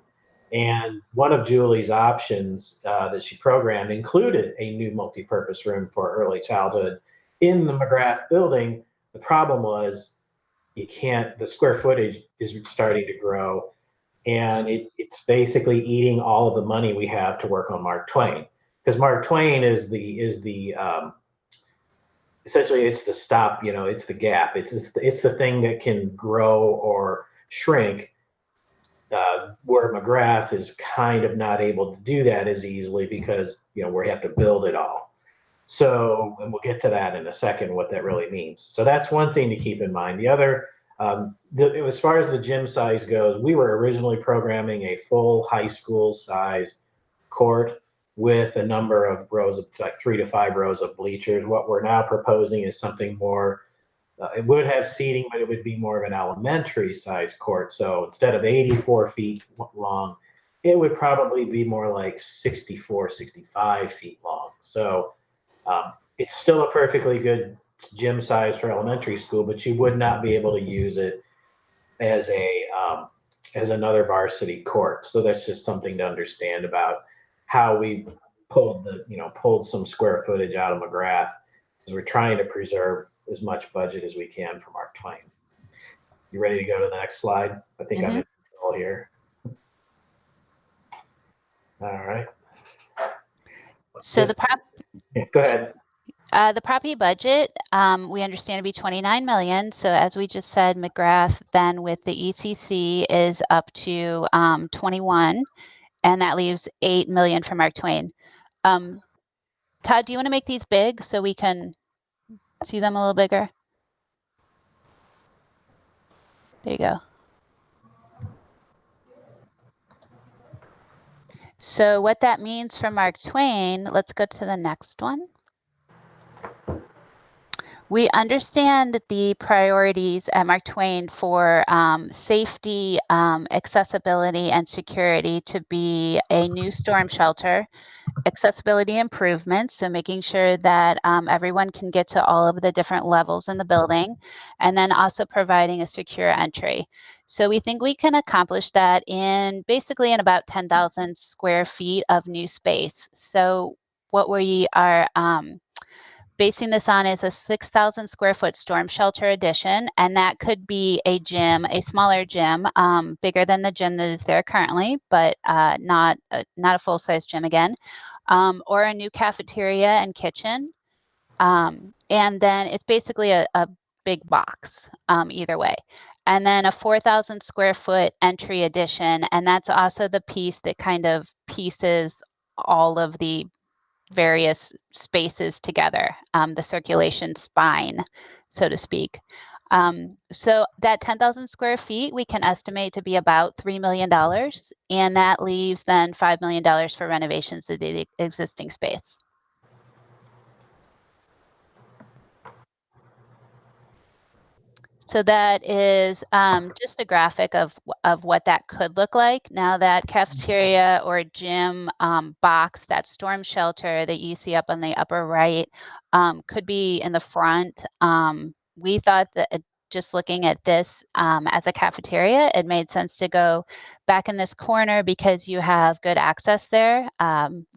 And one of Julie's options that she programmed included a new multi-purpose room for early childhood in the McGrath building. The problem was the square footage is starting to grow, and it's basically eating all of the money we have to work on Mark Twain, because Mark Twain is the essentially it's the stop, it's the gap, it's the thing that can grow or shrink, where McGrath is kind of not able to do that as easily because we have to build it all. So, and we'll get to that in a second, what that really means. So that's one thing to keep in mind. The other, as far as the gym size goes, we were originally programming a full high school size court with a number of rows of like 3 to 5 rows of bleachers. What we're now proposing is something more, it would have seating, but it would be more of an elementary size court. So instead of 84 feet long, it would probably be more like 64, 65 feet long. So it's still a perfectly good gym size for elementary school, but you would not be able to use it as as another varsity court. So that's just something to understand about how we pulled some square footage out of McGrath, because we're trying to preserve as much budget as we can for Mark Twain. You ready to go to the next slide? I think I'm in control here. All right. So Go ahead. The property budget, we understand to be 29 million. So as we just said, McGrath then with the ECC is up to 21, and that leaves 8 million for Mark Twain. Todd, do you want to make these big so we can see them a little bigger? There you go. So what that means for Mark Twain, let's go to the next one. We understand the priorities at Mark Twain for safety, accessibility, and security to be a new storm shelter, accessibility improvements, so making sure that everyone can get to all of the different levels in the building, and then also providing a secure entry. So we think we can accomplish that in basically in about 10,000 square feet of new space. So what we are basing this on is a 6,000 square foot storm shelter addition, and that could be a gym, a smaller gym, bigger than the gym that is there currently, but not a full-size gym again, or a new cafeteria and kitchen. And then it's basically a big box, either way. And then a 4,000 square foot entry addition, and that's also the piece that kind of pieces all of the various spaces together, the circulation spine, so to speak. So that 10,000 square feet, we can estimate to be about $3 million, and that leaves then $5 million for renovations to the existing space. So that is just a graphic of what that could look like. Now that cafeteria or gym box, that storm shelter that you see up on the upper right, could be in the front. We thought that just looking at this as a cafeteria, it made sense to go back in this corner because you have good access there.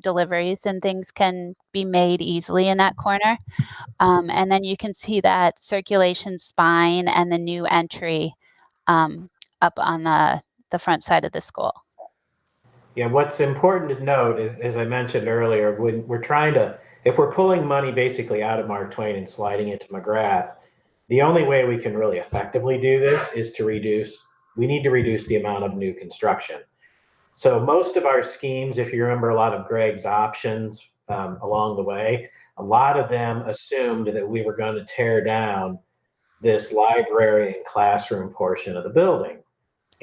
Deliveries and things can be made easily in that corner. And then you can see that circulation spine and the new entry up on the front side of the school. Yeah, what's important to note is, as I mentioned earlier, when we're trying to, if we're pulling money basically out of Mark Twain and sliding it to McGrath, the only way we can really effectively do this is to we need to reduce the amount of new construction. So most of our schemes, if you remember a lot of Greg's options along the way, a lot of them assumed that we were going to tear down this library and classroom portion of the building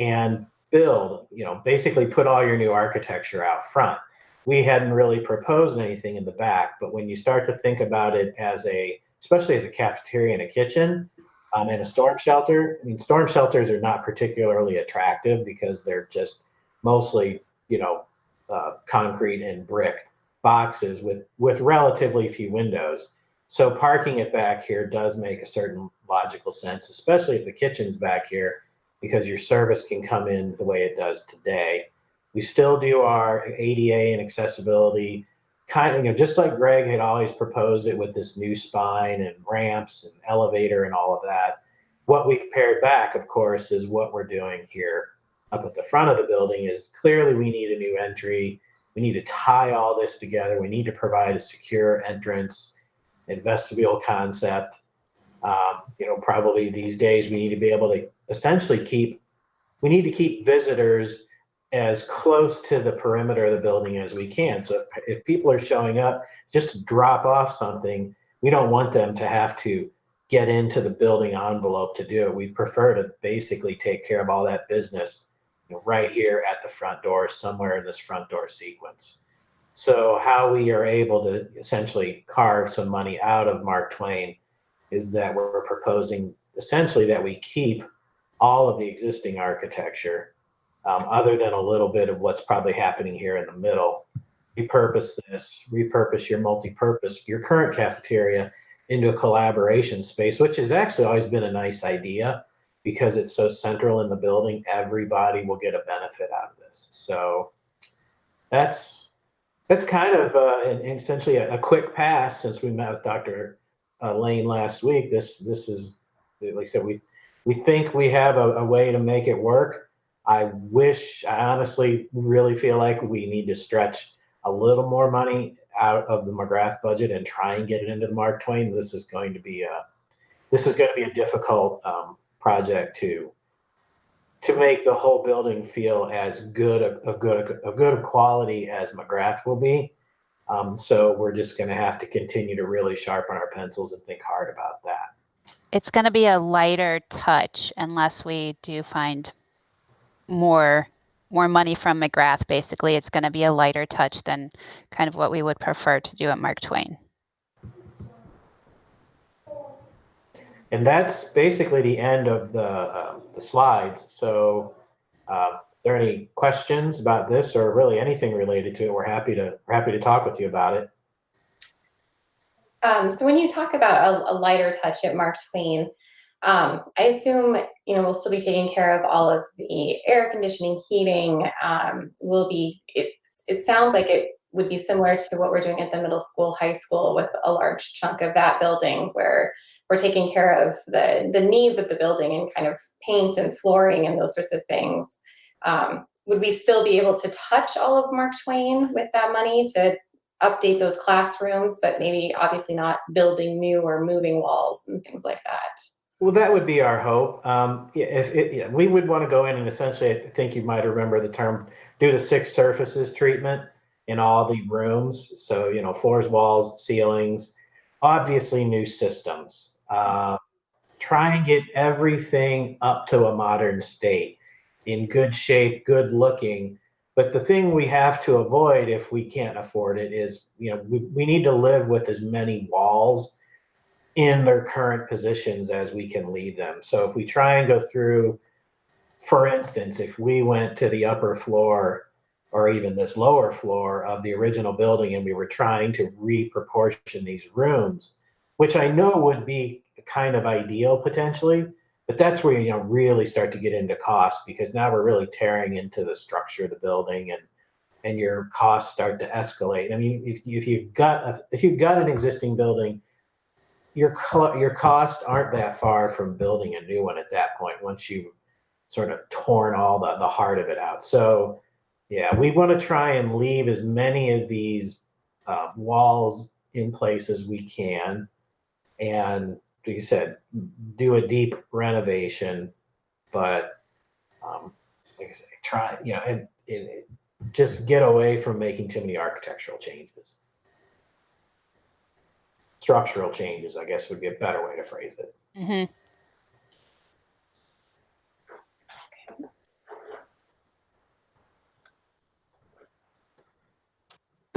and build, basically put all your new architecture out front. We hadn't really proposed anything in the back, but when you start to think about it especially as a cafeteria and a kitchen, and a storm shelter, storm shelters are not particularly attractive because they're just mostly, concrete and brick boxes with relatively few windows. So parking it back here does make a certain logical sense, especially if the kitchen's back here, because your service can come in the way it does today. We still do our ADA and accessibility, kind of, just like Greg had always proposed it with this new spine and ramps and elevator and all of that. What we've pared back, of course, is what we're doing here up at the front of the building is clearly we need a new entry. We need to tie all this together. We need to provide a secure entrance and vestibule concept. Probably these days we need to be able to essentially keep visitors as close to the perimeter of the building as we can. So if people are showing up just to drop off something, we don't want them to have to get into the building envelope to do it. We prefer to basically take care of all that business right here at the front door, somewhere in this front door sequence. So how we are able to essentially carve some money out of Mark Twain is that we're proposing essentially that we keep all of the existing architecture, other than a little bit of what's probably happening here in the middle. Repurpose your current cafeteria into a collaboration space, which has actually always been a nice idea because it's so central in the building. Everybody will get a benefit out of this. So that's kind of essentially a quick pass since we met with Dr. Lane last week. This is, like I said, we think we have a way to make it work. I honestly really feel like we need to stretch a little more money out of the McGrath budget and try and get it into the Mark Twain. This is going to be a difficult project to make the whole building feel as good of quality as McGrath will be. So we're just going to have to continue to really sharpen our pencils and think hard about that. It's going to be a lighter touch unless we do find more money from McGrath. Basically, it's going to be a lighter touch than kind of what we would prefer to do at Mark Twain. And that's basically the end of the slides. So if there are any questions about this or really anything related to it, we're happy to talk with you about it. So when you talk about a lighter touch at Mark Twain, I assume we'll still be taking care of all of the air conditioning, heating. It sounds like it would be similar to what we're doing at the middle school, high school, with a large chunk of that building where we're taking care of the needs of the building and kind of paint and flooring and those sorts of things. Would we still be able to touch all of Mark Twain with that money to update those classrooms, but maybe obviously not building new or moving walls and things like that? Well, that would be our hope. We would want to go in and essentially, I think you might remember the term, do the 6 surfaces treatment in all the rooms. So, floors, walls, ceilings, obviously new systems. Try and get everything up to a modern state, in good shape, good looking. But the thing we have to avoid if we can't afford it is, we need to live with as many walls in their current positions as we can leave them. So if we try and go through, for instance, if we went to the upper floor or even this lower floor of the original building and we were trying to reproportion these rooms, which I know would be kind of ideal potentially, but that's where you really start to get into cost, because now we're really tearing into the structure of the building, and your costs start to escalate. I mean, if you've got an existing building, your costs aren't that far from building a new one at that point, once you've sort of torn all the heart of it out. So yeah, we want to try and leave as many of these walls in place as we can, and like you said, do a deep renovation, but like I say, try, and just get away from making too many architectural changes. Structural changes, I guess, would be a better way to phrase it. Mm-hmm.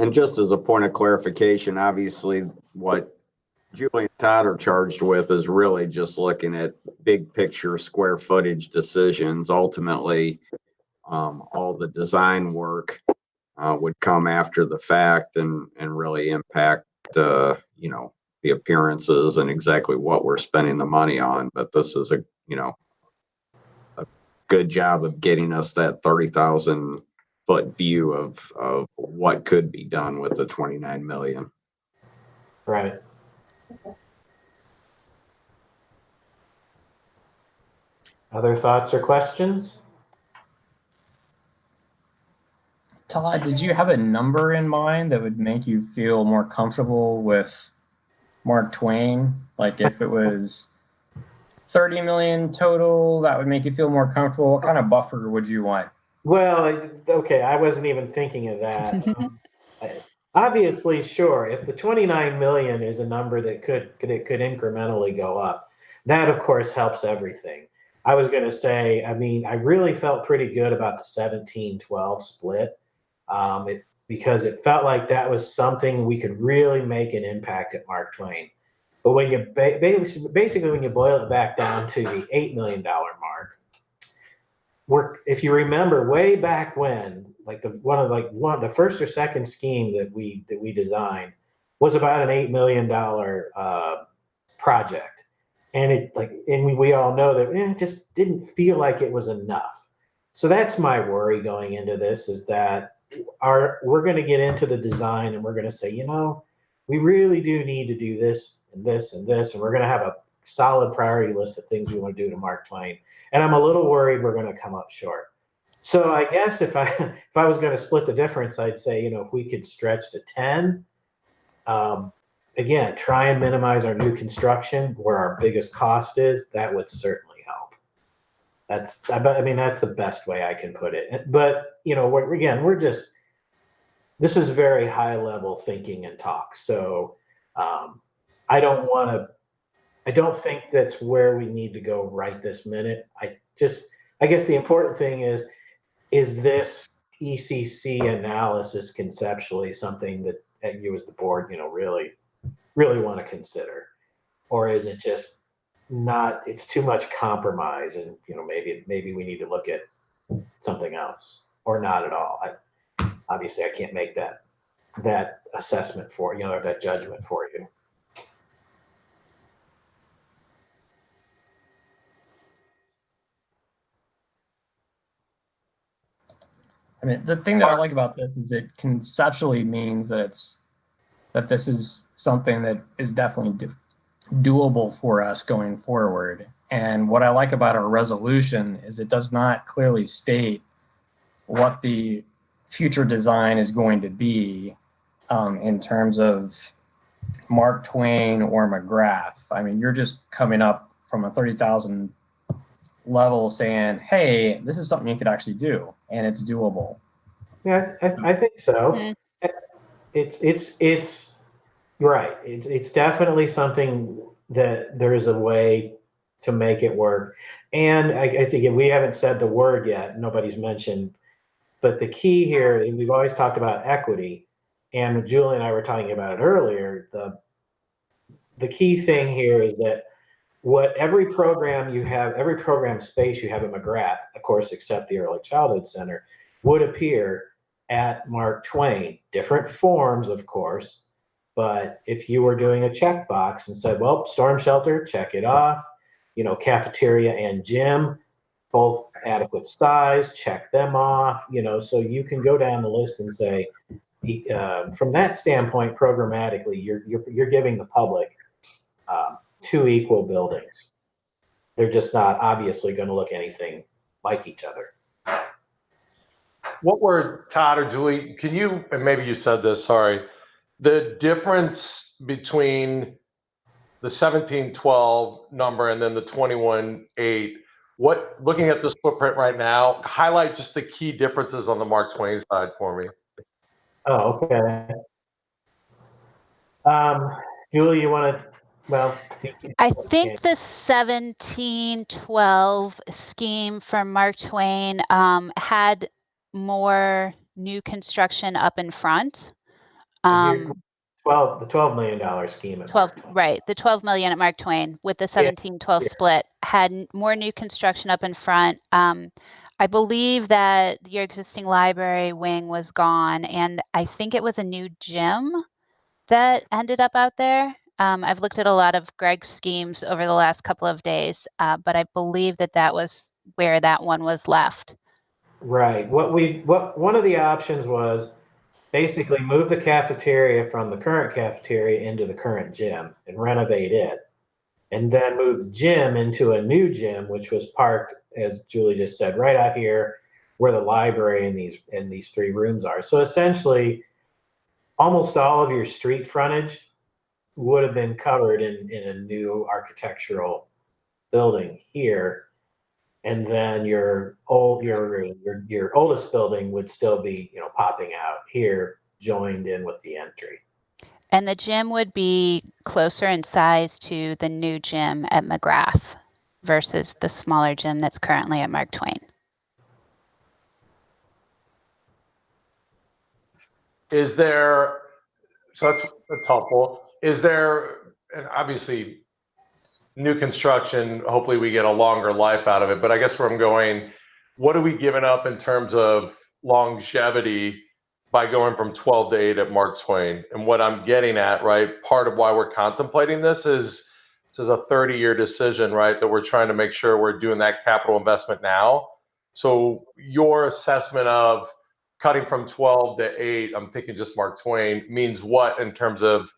And just as a point of clarification, obviously what Julie and Todd are charged with is really just looking at big picture square footage decisions. Ultimately, all the design work would come after the fact and really impact, the appearances and exactly what we're spending the money on. But this is a good job of getting us that 30,000 foot view of what could be done with the 29 million. Right. Other thoughts or questions? Todd, did you have a number in mind that would make you feel more comfortable with Mark Twain? Like if it was 30 million total, that would make you feel more comfortable. What kind of buffer would you want? Well, okay, I wasn't even thinking of that. Obviously, sure, if the 29 million is a number that could incrementally go up, that of course helps everything. I was going to say, I mean, I really felt pretty good about the 17-12 split, because it felt like that was something we could really make an impact at Mark Twain. But when you basically when you boil it back down to the $8 million mark, if you remember way back when, like one of the first or second scheme that we designed was about an $8 million project, and we all know that it just didn't feel like it was enough. So that's my worry going into this, is that we're going to get into the design and we're going to say, we really do need to do this and this and this, and we're going to have a solid priority list of things we want to do to Mark Twain. And I'm a little worried we're going to come up short. So I guess if I was going to split the difference, I'd say, if we could stretch to 10, again, try and minimize our new construction where our biggest cost is. That would certainly help. That's the best way I can put it. But, this is very high level thinking and talk. So I don't think that's where we need to go right this minute. I guess the important thing is this ECC analysis conceptually something that you as the board, really, really want to consider? Or is it just not, it's too much compromise and, maybe we need to look at something else, or not at all? Obviously I can't make that assessment for you, or that judgment for you. I mean, the thing that I like about this is it conceptually means that this is something that is definitely doable for us going forward. And what I like about our resolution is it does not clearly state what the future design is going to be in terms of Mark Twain or McGrath. I mean, you're just coming up from a 30,000 level saying, hey, this is something you could actually do and it's doable. Yeah, I think so. Mhm. It's you're right. It's definitely something that there is a way to make it work. And I think we haven't said the word yet. Nobody's mentioned, but the key here, and we've always talked about equity, and Julie and I were talking about it earlier. The key thing here is that every program you have, every program space you have at McGrath, of course, except the Early Childhood Center, would appear at Mark Twain. Different forms, of course, but if you were doing a checkbox and said, well, storm shelter, check it off, cafeteria and gym, both adequate size, check them off, so you can go down the list and say, from that standpoint, programmatically, you're giving the public two equal buildings. They're just not obviously going to look anything like each other. What were, Todd or Julie, can you, and maybe you said this, sorry, the difference between the 1712 number and then the 21.8, looking at this footprint right now, highlight just the key differences on the Mark Twain side for me. Oh, okay. Julie, you want to, well. I think the 1712 scheme for Mark Twain had more new construction up in front. The $12 million scheme at 12, Mark Twain. right. The 12 million at Mark Twain with the 1712 split had more new construction up in front. I believe that your existing library wing was gone, and I think it was a new gym that ended up out there. I've looked at a lot of Greg's schemes over the last couple of days, but I believe that was where that one was left. Right. One of the options was basically move the cafeteria from the current cafeteria into the current gym and renovate it. And then move the gym into a new gym, which was parked, as Julie just said, right out here where the library and these three rooms are. So essentially, almost all of your street frontage would have been covered in a new architectural building here. And then your oldest building would still be, popping out here, joined in with the entry. And the gym would be closer in size to the new gym at McGrath versus the smaller gym that's currently at Mark Twain. Is there, so that's helpful. Is there, and obviously new construction, hopefully we get a longer life out of it, but I guess where I'm going, what are we giving up in terms of longevity by going from 12 to 8 at Mark Twain? And what I'm getting at, right, part of why we're contemplating this is a 30-year decision, right, that we're trying to make sure we're doing that capital investment now. So your assessment of cutting from 12 to 8, I'm thinking just Mark Twain, means what in terms of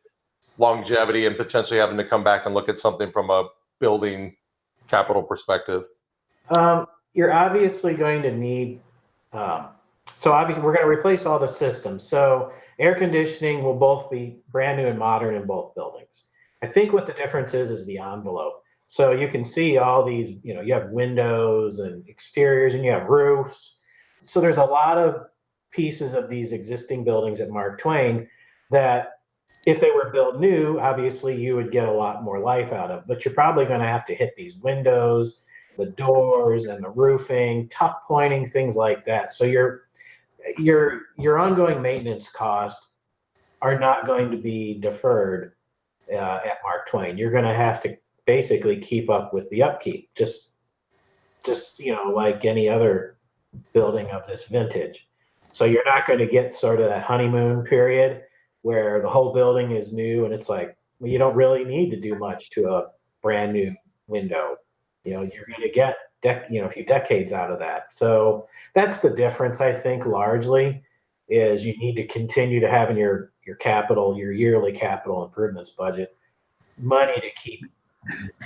longevity and potentially having to come back and look at something from a building capital perspective? You're obviously going to need, so obviously we're going to replace all the systems. So air conditioning will both be brand new and modern in both buildings. I think what the difference is the envelope. So you can see all these, you have windows and exteriors and you have roofs. So there's a lot of pieces of these existing buildings at Mark Twain that if they were built new, obviously you would get a lot more life out of, but you're probably going to have to hit these windows, the doors and the roofing, tuck pointing, things like that. So your ongoing maintenance costs are not going to be deferred at Mark Twain. You're going to have to basically keep up with the upkeep, just like any other building of this vintage. So you're not going to get sort of that honeymoon period where the whole building is new and it's like, well, you don't really need to do much to a brand new window. You're going to get a few decades out of that. So that's the difference, I think, largely, is you need to continue to have in your capital, your yearly capital improvements budget, money to keep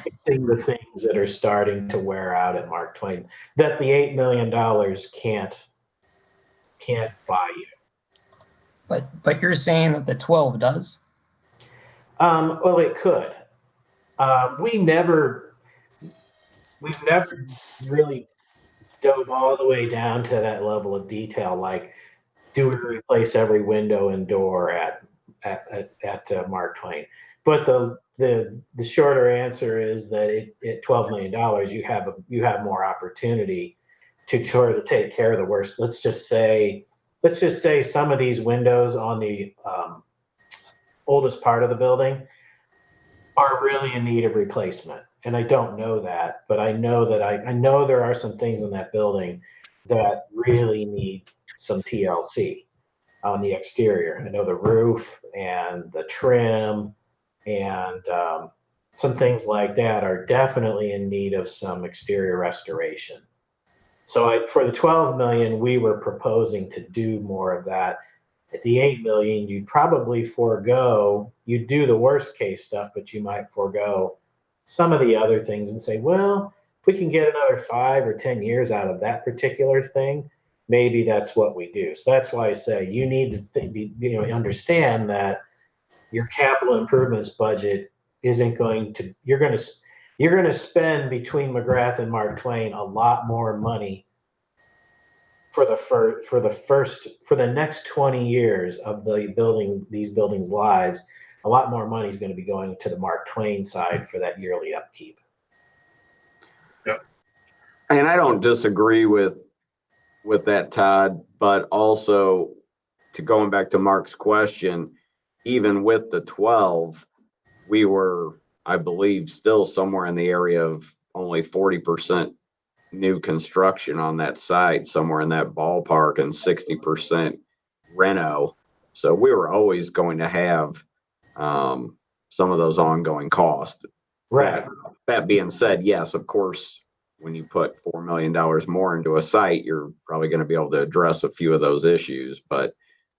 fixing the things that are starting to wear out at Mark Twain that the $8 million can't buy you. But you're saying that the 12 does? Well, it could. We've never really dove all the way down to that level of detail. Like, do we replace every window and door at Mark Twain? But the shorter answer is that at $12 million, you have more opportunity to sort of take care of the worst. Let's just say some of these windows on the oldest part of the building are really in need of replacement. And I don't know that, but I know that I know there are some things in that building that really need some TLC on the exterior. I know the roof and the trim and some things like that are definitely in need of some exterior restoration. So for the 12 million, we were proposing to do more of that. At the 8 million, you'd probably you'd do the worst case stuff, but you might forego some of the other things and say, well, if we can get another 5 or 10 years out of that particular thing, maybe that's what we do. So that's why I say you need to understand that your capital improvements budget isn't going to, you're going to spend between McGrath and Mark Twain a lot more money for the next 20 years of these buildings' lives. A lot more money is going to be going to the Mark Twain side for that yearly upkeep. Yep. And I don't disagree with that, Todd, but also to going back to Mark's question, even with the 12, we were, I believe, still somewhere in the area of only 40% new construction on that site, somewhere in that ballpark, and 60% reno. So we were always going to have some of those ongoing costs. Right. That being said, yes, of course, when you put $4 million more into a site, you're probably going to be able to address a few of those issues. But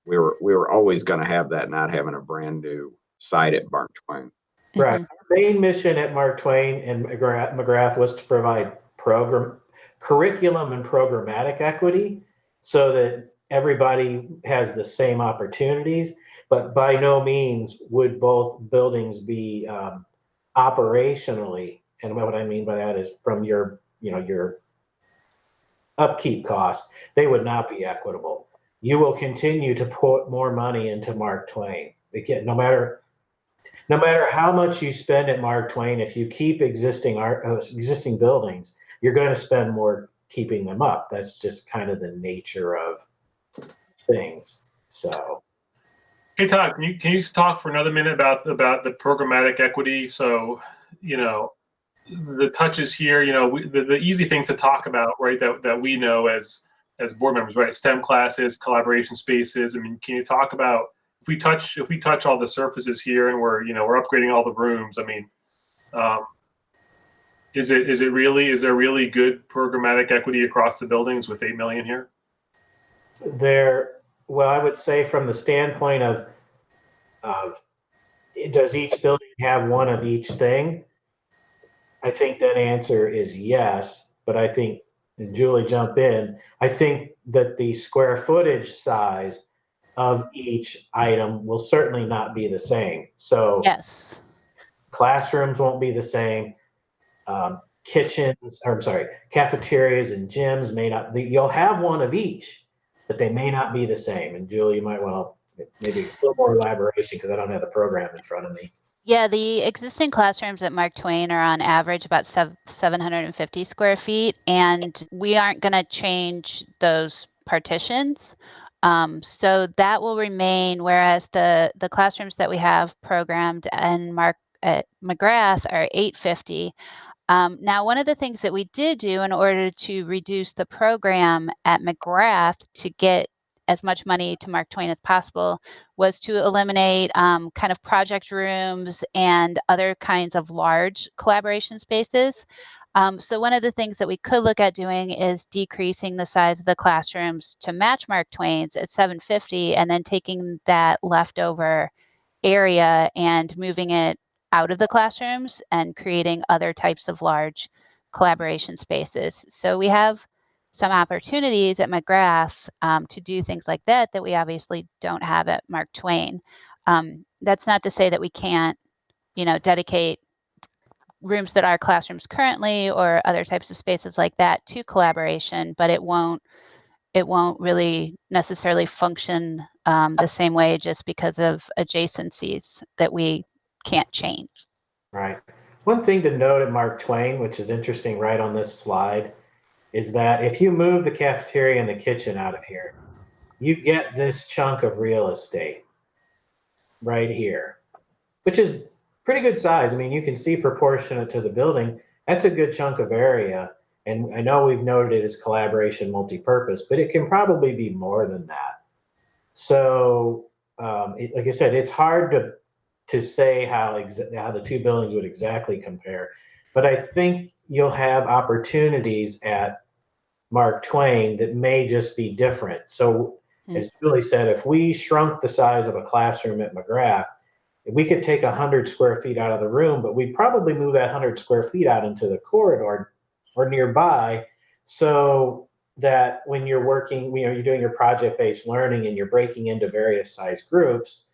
we were always going to have that, not having a brand new site at Mark Twain. Right. Our main mission at Mark Twain and McGrath was to provide curriculum and programmatic equity so that everybody has the same opportunities, but by no means would both buildings be operationally, and what I mean by that is from your upkeep costs, they would not be equitable. You will continue to put more money into Mark Twain. Again, no matter how much you spend at Mark Twain, if you keep existing buildings, you're going to spend more keeping them up. That's just kind of the nature of things. So, Hey Todd, can you talk for another minute about the programmatic equity? So, the touches here, the easy things to talk about, right? That we know as board members, right? STEM classes, collaboration spaces. I mean, can you talk about if we touch all the surfaces here and we're upgrading all the rooms? I mean, is there really good programmatic equity across the buildings with 8 million here? Well, I would say from the standpoint of does each building have one of each thing? I think that answer is yes, but I think, and Julie, jump in, I think that the square footage size of each item will certainly not be the same. So Yes. classrooms won't be the same. Cafeterias and gyms may not. You'll have one of each, but they may not be the same. And Julie, you might want to maybe a little more elaboration because I don't have the program in front of me. Yeah, the existing classrooms at Mark Twain are on average about 750 square feet, and we aren't going to change those partitions. So that will remain, whereas the classrooms that we have programmed at McGrath are 850. Now, one of the things that we did do in order to reduce the program at McGrath to get as much money to Mark Twain as possible was to eliminate kind of project rooms and other kinds of large collaboration spaces. So one of the things that we could look at doing is decreasing the size of the classrooms to match Mark Twain's at 750, and then taking that leftover area and moving it out of the classrooms and creating other types of large collaboration spaces. So we have some opportunities at McGrath to do things like that that we obviously don't have at Mark Twain. That's not to say that we can't, dedicate rooms that are classrooms currently or other types of spaces like that to collaboration, but it won't really necessarily function the same way just because of adjacencies that we can't change. Right. One thing to note at Mark Twain, which is interesting right on this slide, is that if you move the cafeteria and the kitchen out of here, you get this chunk of real estate right here, which is pretty good size. I mean, you can see proportionate to the building. That's a good chunk of area. And I know we've noted it as collaboration multi-purpose, but it can probably be more than that. So, like I said, it's hard to say how the two buildings would exactly compare, but I think you'll have opportunities at Mark Twain that may just be different. So, as Julie said, if we shrunk the size of a classroom at McGrath, we could take 100 square feet out of the room, but we'd probably move that 100 square feet out into the corridor or nearby, so that when you're working, you're doing your project-based learning and you're breaking into various size groups,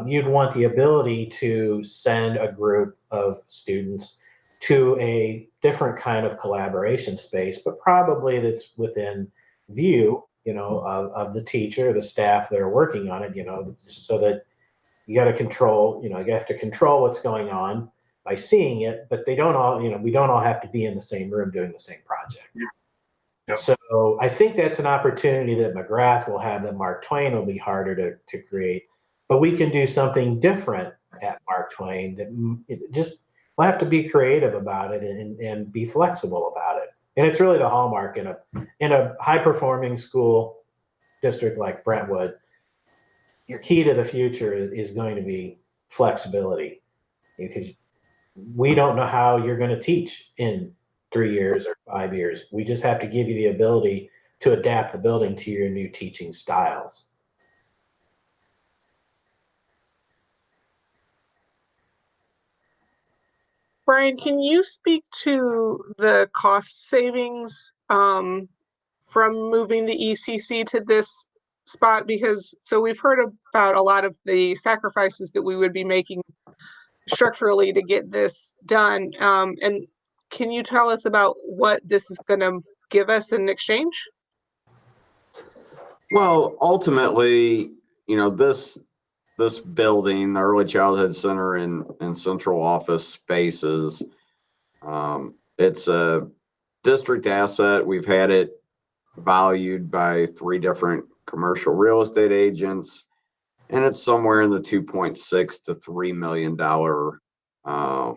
you'd want the ability to send a group of students to a different kind of collaboration space, but probably that's within view, of the teacher, the staff that are working on it, so that you got to control, you have to control what's going on by seeing it, but they don't all, we don't all have to be in the same room doing the same project. Yep. So I think that's an opportunity that McGrath will have that Mark Twain will be harder to create. But we can do something different at Mark Twain that just we'll have to be creative about it and be flexible about it. And it's really the hallmark in a high performing school district like Brentwood. Your key to the future is going to be flexibility, because we don't know how you're going to teach in 3 years or 5 years. We just have to give you the ability to adapt the building to your new teaching styles. Brian, can you speak to the cost savings from moving the ECC to this spot? Because so we've heard about a lot of the sacrifices that we would be making structurally to get this done. And can you tell us about what this is going to give us in exchange? Well, ultimately, this building, the Early Childhood Center and central office spaces, it's a district asset. We've had it valued by 3 different commercial real estate agents, and it's somewhere in the $2.6 to $3 million,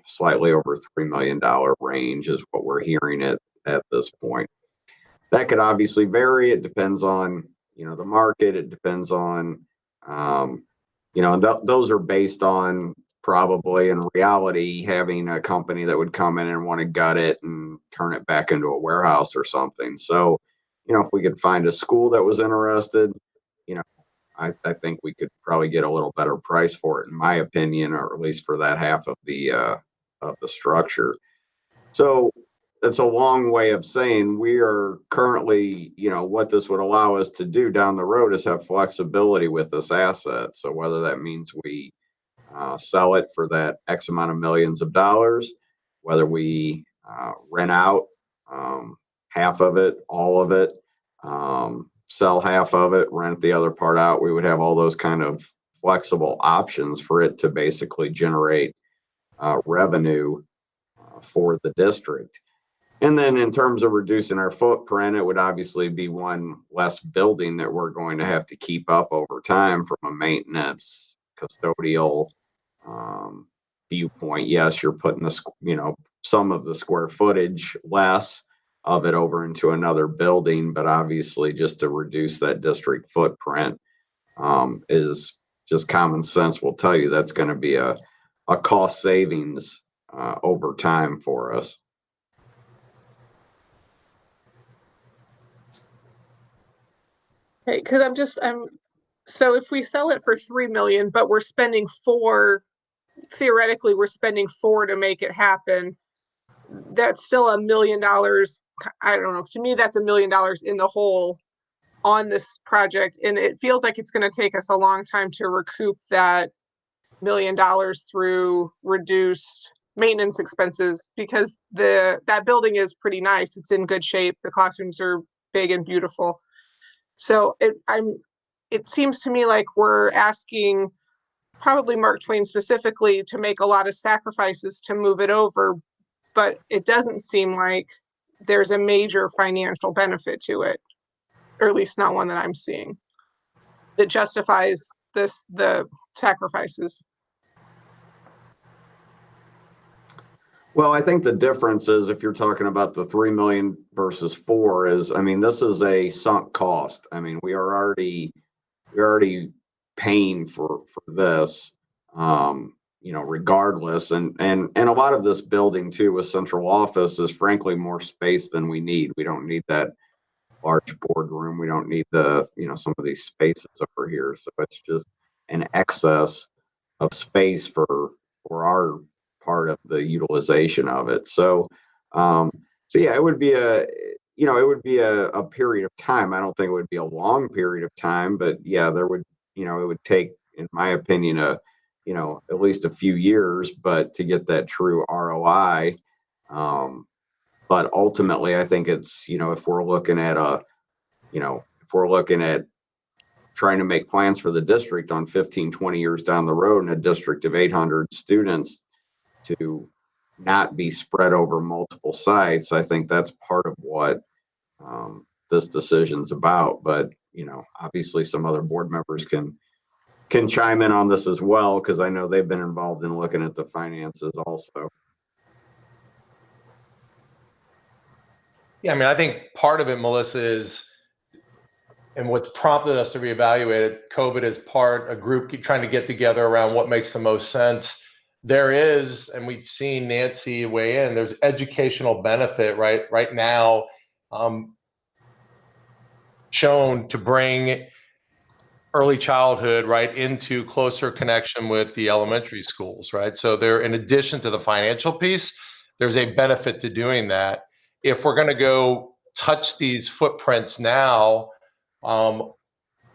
slightly over $3 million range is what we're hearing at this point. That could obviously vary. It depends on the market. It depends on and those are based on probably in reality having a company that would come in and want to gut it and turn it back into a warehouse or something. So if we could find a school that was interested, I think we could probably get a little better price for it, in my opinion, or at least for that half of the structure. So it's a long way of saying we are currently, what this would allow us to do down the road is have flexibility with this asset. So whether that means we sell it for that X amount of millions of dollars, whether we rent out half of it, all of it, sell half of it, rent the other part out, we would have all those kind of flexible options for it to basically generate revenue for the district. And then in terms of reducing our footprint, it would obviously be one less building that we're going to have to keep up over time from a maintenance, custodial viewpoint. Yes, you're putting some of the square footage less of it over into another building, but obviously just to reduce that district footprint is just common sense will tell you that's going to be a cost savings over time for us. Okay, because so if we sell it for 3 million, but we're spending 4, theoretically, we're spending 4 to make it happen. That's still $1 million. I don't know. To me, that's $1 million in the hole on this project. And it feels like it's going to take us a long time to recoup that $1 million through reduced maintenance expenses, because that building is pretty nice. It's in good shape. The classrooms are big and beautiful. So it seems to me like we're asking probably Mark Twain specifically to make a lot of sacrifices to move it over, but it doesn't seem like there's a major financial benefit to it, or at least not one that I'm seeing, that justifies the sacrifices. Well, I think the difference is, if you're talking about the 3 million versus 4, is, I mean, this is a sunk cost. I mean, we're already paying for this, regardless. And a lot of this building too, with central office, is frankly more space than we need. We don't need that large boardroom. We don't need some of these spaces over here. So it's just an excess of space for our part of the utilization of it. So yeah, it would be a period of time. I don't think it would be a long period of time, but yeah, there would, it would take, in my opinion, at least a few years, but to get that true ROI. But ultimately, I think it's, if we're looking at trying to make plans for the district on 15, 20 years down the road, in a district of 800 students, to not be spread over multiple sites, I think that's part of what this decision's about. But, obviously some other board members can chime in on this as well, because I know they've been involved in looking at the finances also. Yeah, I mean, I think part of it, Melissa, is, and what's prompted us to reevaluate it, COVID is a group trying to get together around what makes the most sense. There is, and we've seen Nancy weigh in, there's educational benefit right now shown to bring early childhood right into closer connection with the elementary schools, right? So there, in addition to the financial piece, there's a benefit to doing that. If we're going to go touch these footprints now,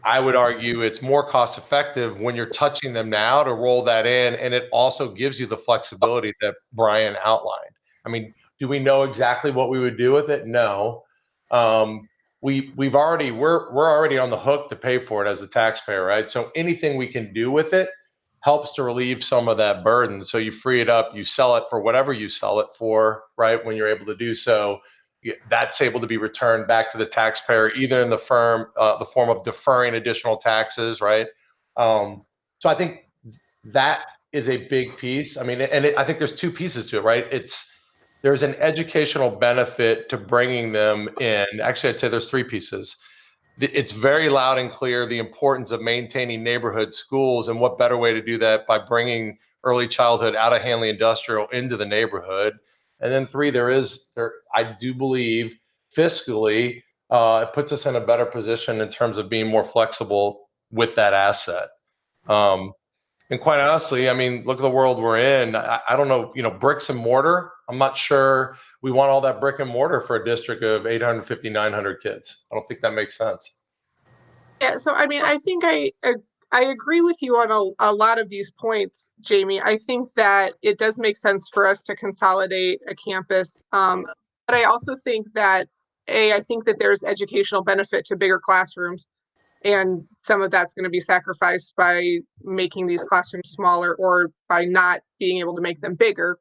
I would argue it's more cost effective when you're touching them now to roll that in, and it also gives you the flexibility that Brian outlined. I mean, do we know exactly what we would do with it? No. We're already on the hook to pay for it as a taxpayer, right? So anything we can do with it helps to relieve some of that burden. So you free it up, you sell it for whatever you sell it for, right? When you're able to do so, that's able to be returned back to the taxpayer, either in the form of deferring additional taxes, right? So I think that is a big piece. I mean, I think there's two pieces to it, right? There's an educational benefit to bringing them in. Actually, I'd say there's 3 pieces. It's very loud and clear the importance of maintaining neighborhood schools, and what better way to do that by bringing early childhood out of Hanley Industrial into the neighborhood. And then 3, I do believe fiscally, it puts us in a better position in terms of being more flexible with that asset. And quite honestly, I mean, look at the world we're in. I don't know, bricks and mortar. I'm not sure we want all that brick and mortar for a district of 850, 900 kids. I don't think that makes sense. Yeah, so I mean, I think I agree with you on a lot of these points, Jamie. I think that it does make sense for us to consolidate a campus. But I also think that, I think that there's educational benefit to bigger classrooms. And some of that's going to be sacrificed by making these classrooms smaller, or by not being able to make them bigger.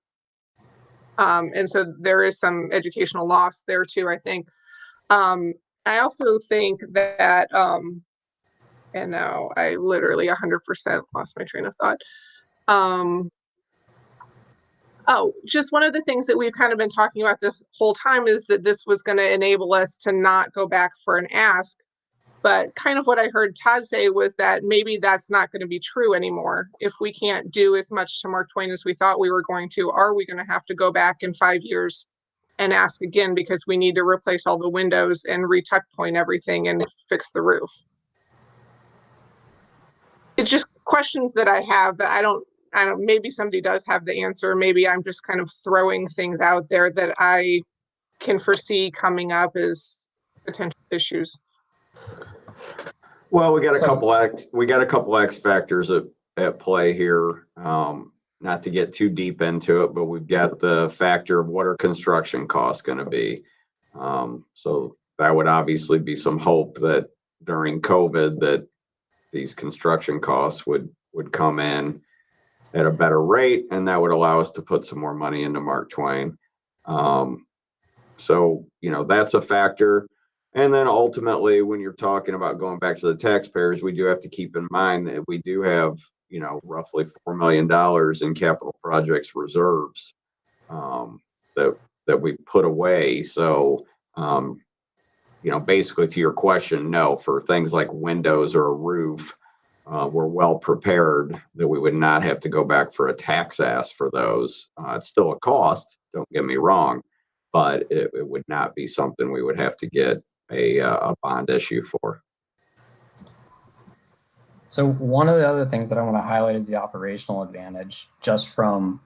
And so there is some educational loss there too, I think. I also think that, and now I literally 100% lost my train of thought. Just one of the things that we've kind of been talking about the whole time is that this was going to enable us to not go back for an ask. But kind of what I heard Todd say was that maybe that's not going to be true anymore. If we can't do as much to Mark Twain as we thought we were going to, are we going to have to go back in 5 years and ask again, because we need to replace all the windows and retuck point everything and fix the roof? It's just questions that I have that I don't, maybe somebody does have the answer. Maybe I'm just kind of throwing things out there that I can foresee coming up as potential issues. Well, we got a So- couple X factors at play here. Not to get too deep into it, but we've got the factor of what are construction costs going to be. So that would obviously be some hope that during COVID that these construction costs would come in at a better rate, and that would allow us to put some more money into Mark Twain. So, that's a factor. And then ultimately, when you're talking about going back to the taxpayers, we do have to keep in mind that we do have, roughly $4 million in capital projects reserves that we put away. So, basically to your question, no, for things like windows or a roof, we're well prepared that we would not have to go back for a tax ask for those. It's still a cost, don't get me wrong, but it would not be something we would have to get a bond issue for. So one of the other things that I want to highlight is the operational advantage, just from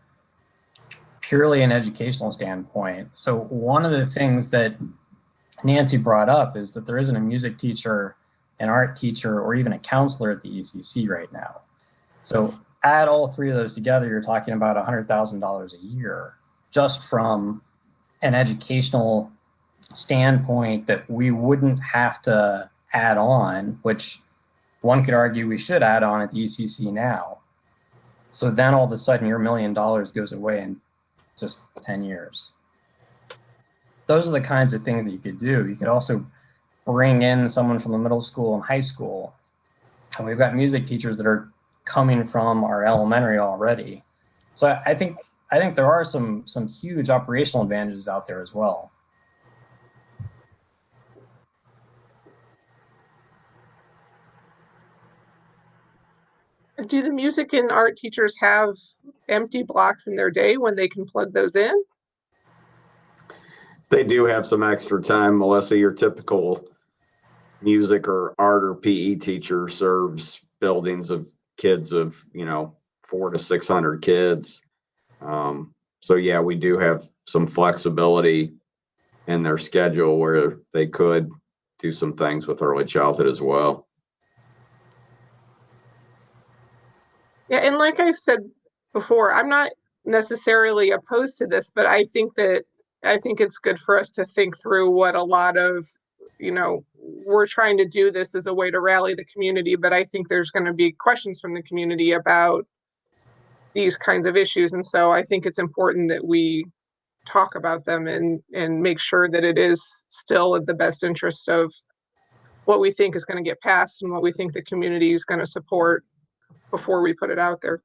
purely an educational standpoint. So one of the things that Nancy brought up is that there isn't a music teacher, an art teacher, or even a counselor at the ECC right now. So add all three of those together, you're talking about $100,000 a year, just from an educational standpoint that we wouldn't have to add on, which one could argue we should add on at the ECC now. So then all of a sudden your $1 million goes away in just 10 years. Those are the kinds of things that you could do. You could also bring in someone from the middle school and high school. And we've got music teachers that are coming from our elementary already. So I think there are some huge operational advantages out there as well. Do the music and art teachers have empty blocks in their day when they can plug those in? They do have some extra time. Melissa, your typical music or art or PE teacher serves buildings of kids of, 400 to 600 kids. So yeah, we do have some flexibility in their schedule where they could do some things with early childhood as well. Yeah, and like I said before, I'm not necessarily opposed to this, but I think it's good for us to think through what a lot of, we're trying to do this as a way to rally the community, but I think there's going to be questions from the community about these kinds of issues. And so I think it's important that we talk about them and make sure that it is still in the best interest of what we think is going to get passed and what we think the community is going to support before we put it out there.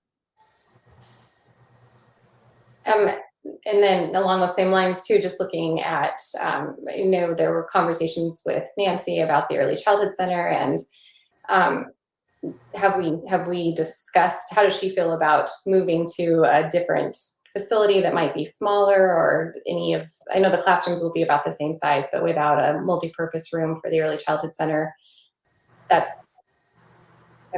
And then along those same lines too, just looking at, there were conversations with Nancy about the Early Childhood Center, and have we discussed, how does she feel about moving to a different facility that might be smaller, or I know the classrooms will be about the same size, but without a multi-purpose room for the Early Childhood Center? Have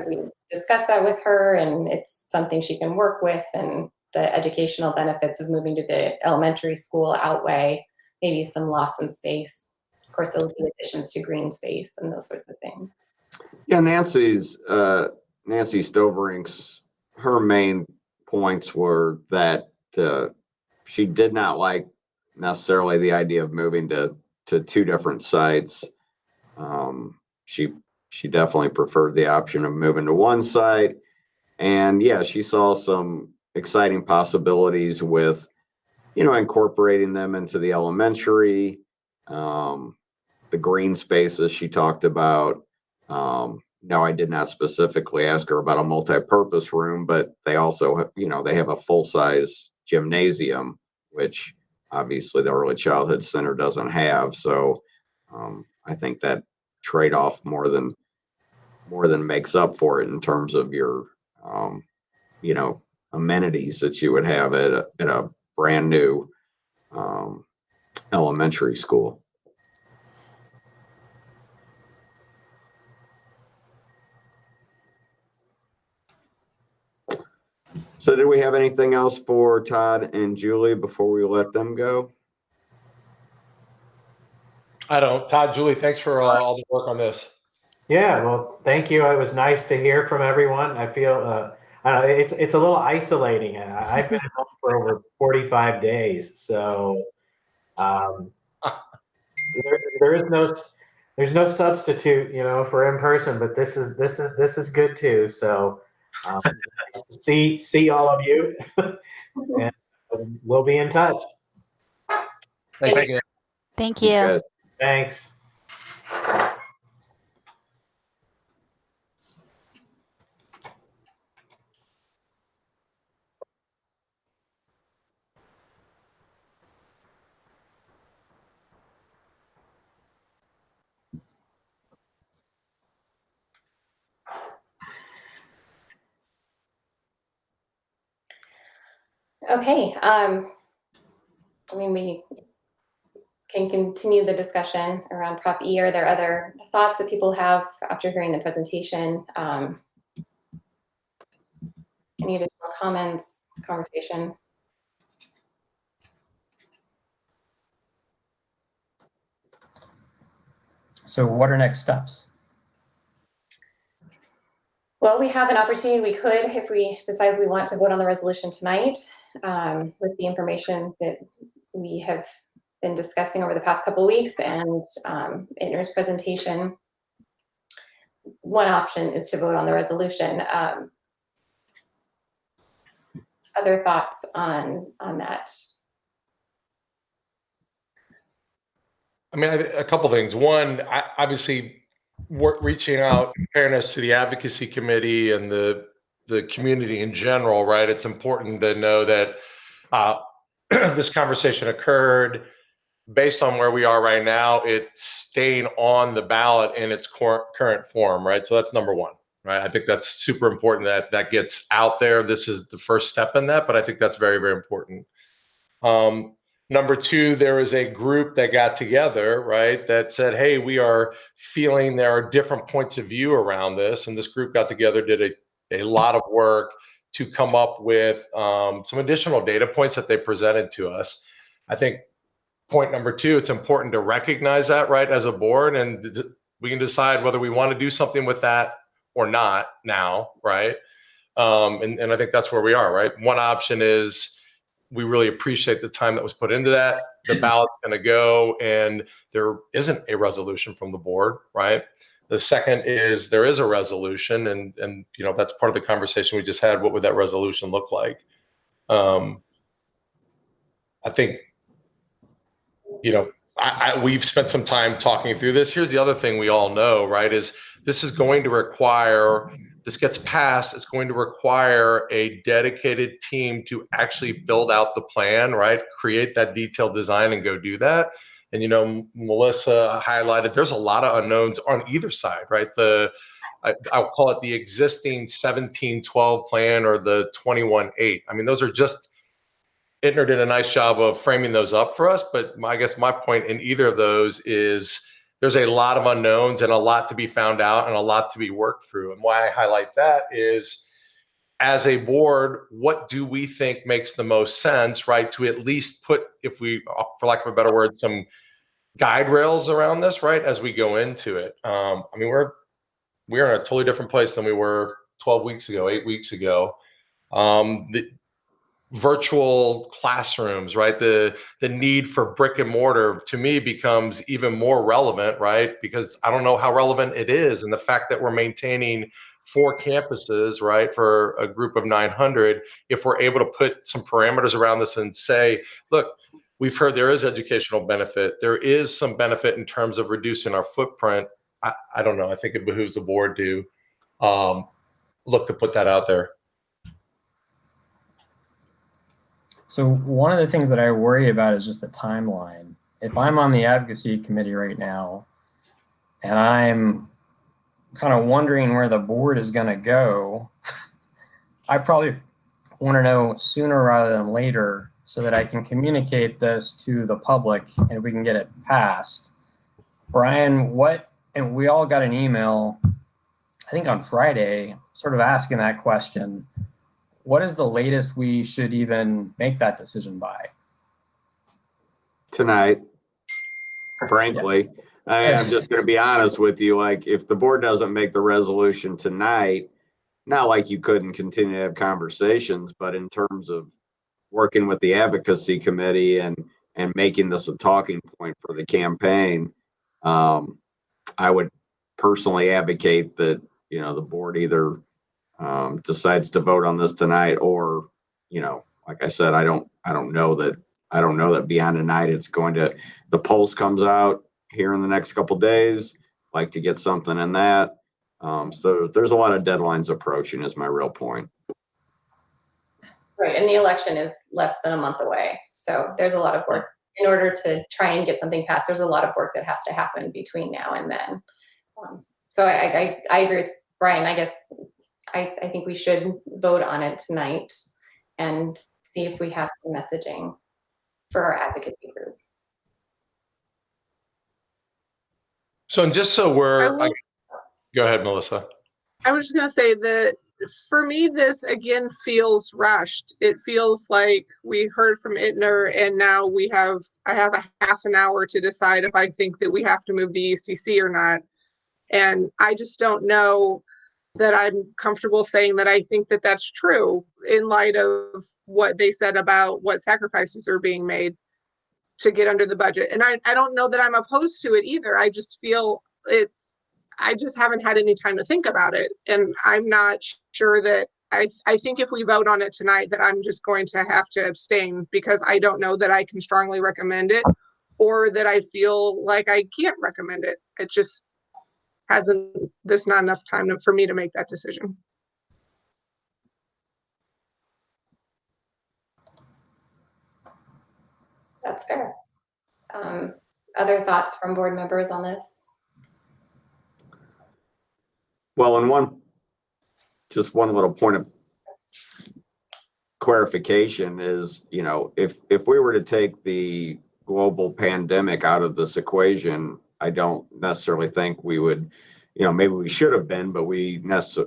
we discussed that with her, and it's something she can work with, and the educational benefits of moving to the elementary school outweigh maybe some loss in space? Of course, there'll be additions to green space and those sorts of things. Yeah, Nancy Stoverink's, her main points were that she did not like necessarily the idea of moving to two different sites. She definitely preferred the option of moving to one site. And yeah, she saw some exciting possibilities with, incorporating them into the elementary, the green spaces she talked about. Now, I did not specifically ask her about a multi-purpose room, but they also, they have a full-size gymnasium, which obviously the Early Childhood Center doesn't have. So I think that trade-off more than makes up for it in terms of your, amenities that you would have at a brand new elementary school. So do we have anything else for Todd and Julie before we let them go? I don't. Todd, Julie, thanks for all the work on this. Yeah, well, thank you. It was nice to hear from everyone. I feel I don't know, it's a little isolating. I've been at home for over 45 days, so there is there's no substitute, for in person. But this is good too. So nice to see all of you, and we'll be in touch. Thanks Thank again. Thank Thanks, you. guys. Thanks. Okay. I mean, we can continue the discussion around Prop E. Are there other thoughts that people have after hearing the presentation? Any additional comments, conversation? So what are next steps? Well, we have an opportunity. We could, if we decide we want to vote on the resolution tonight, with the information that we have been discussing over the past couple of weeks and Ittner's presentation. One option is to vote on the resolution. Other thoughts on that? I mean, a couple things. One, obviously, reaching out in fairness to the advocacy committee and the community in general, right? It's important to know that this conversation occurred. Based on where we are right now, it's staying on the ballot in its current form, right? So that's number one, right? I think that's super important that that gets out there. This is the first step in that, but I think that's very, very important. Number two, there is a group that got together, right, that said, hey, we are feeling there are different points of view around this. And this group got together, did a lot of work to come up with some additional data points that they presented to us. I think point number two, it's important to recognize that, right, as a board, and we can decide whether we want to do something with that or not now, right? And I think that's where we are, right? One option is we really appreciate the time that was put into that. The ballot's going to go, and there isn't a resolution from the board, right? The second is there is a resolution, and that's part of the conversation we just had. What would that resolution look like? I think we've spent some time talking through this. Here's the other thing we all know, right, is this is going to require, this gets passed, it's going to require a dedicated team to actually build out the plan, right, create that detailed design and go do that. And, Melissa highlighted, there's a lot of unknowns on either side, right? I'll call it the existing 1712 plan or the 21-8. I mean, those are just, Ittner did a nice job of framing those up for us, but I guess my point in either of those is there's a lot of unknowns and a lot to be found out and a lot to be worked through. And why I highlight that is, as a board, what do we think makes the most sense, right, to at least put, if we, for lack of a better word, some guide rails around this, right, as we go into it. I mean, we're in a totally different place than we were 12 weeks ago, 8 weeks ago. The virtual classrooms, right? The need for brick and mortar to me becomes even more relevant, right? Because I don't know how relevant it is. And the fact that we're maintaining 4 campuses, right, for a group of 900, if we're able to put some parameters around this and say, look, we've heard there is educational benefit. There is some benefit in terms of reducing our footprint. I don't know. I think it behooves the board to look to put that out there. So one of the things that I worry about is just the timeline. If I'm on the advocacy committee right now and I'm kind of wondering where the board is going to go, I probably want to know sooner rather than later so that I can communicate this to the public and we can get it passed. Brian, and we all got an email, I think on Friday, sort of asking that question. what is the latest we should even make that decision by? Tonight, frankly. I'm just going to be honest with you. Like, if the board doesn't make the resolution tonight, not like you couldn't continue to have conversations, but in terms of working with the advocacy committee and making this a talking point for the campaign, I would personally advocate that, you know, the board either decides to vote on this tonight, or, you know, like I said, I don't know that beyond tonight it's going to, the polls comes out here in the next couple of days, like to get something in that. So there's a lot of deadlines approaching, is my real point. Right, and the election is less than a month away, so there's a lot of work in order to try and get something passed. There's a lot of work that has to happen between now and then. So I agree with Brian. I guess I think we should vote on it tonight and see if we have some messaging for our advocacy group. So just so go ahead, Melissa. I was just gonna say that for me, this again feels rushed. It feels like we heard from Ittner, and now I have a half an hour to decide if I think that we have to move the ECC or not. And I just don't know that I'm comfortable saying that I think that that's true in light of what they said about what sacrifices are being made to get under the budget. And I don't know that I'm opposed to it either. I just feel I just haven't had any time to think about it. And I'm not sure that, I think if we vote on it tonight, that I'm just going to have to abstain, because I don't know that I can strongly recommend it, or that I feel like I can't recommend it. It just there's not enough time for me to make that decision. That's fair. Other thoughts from board members on this? Well, and just one little point of clarification is, you know, if we were to take the global pandemic out of this equation, I don't necessarily think we would, you know, maybe we should have been, but we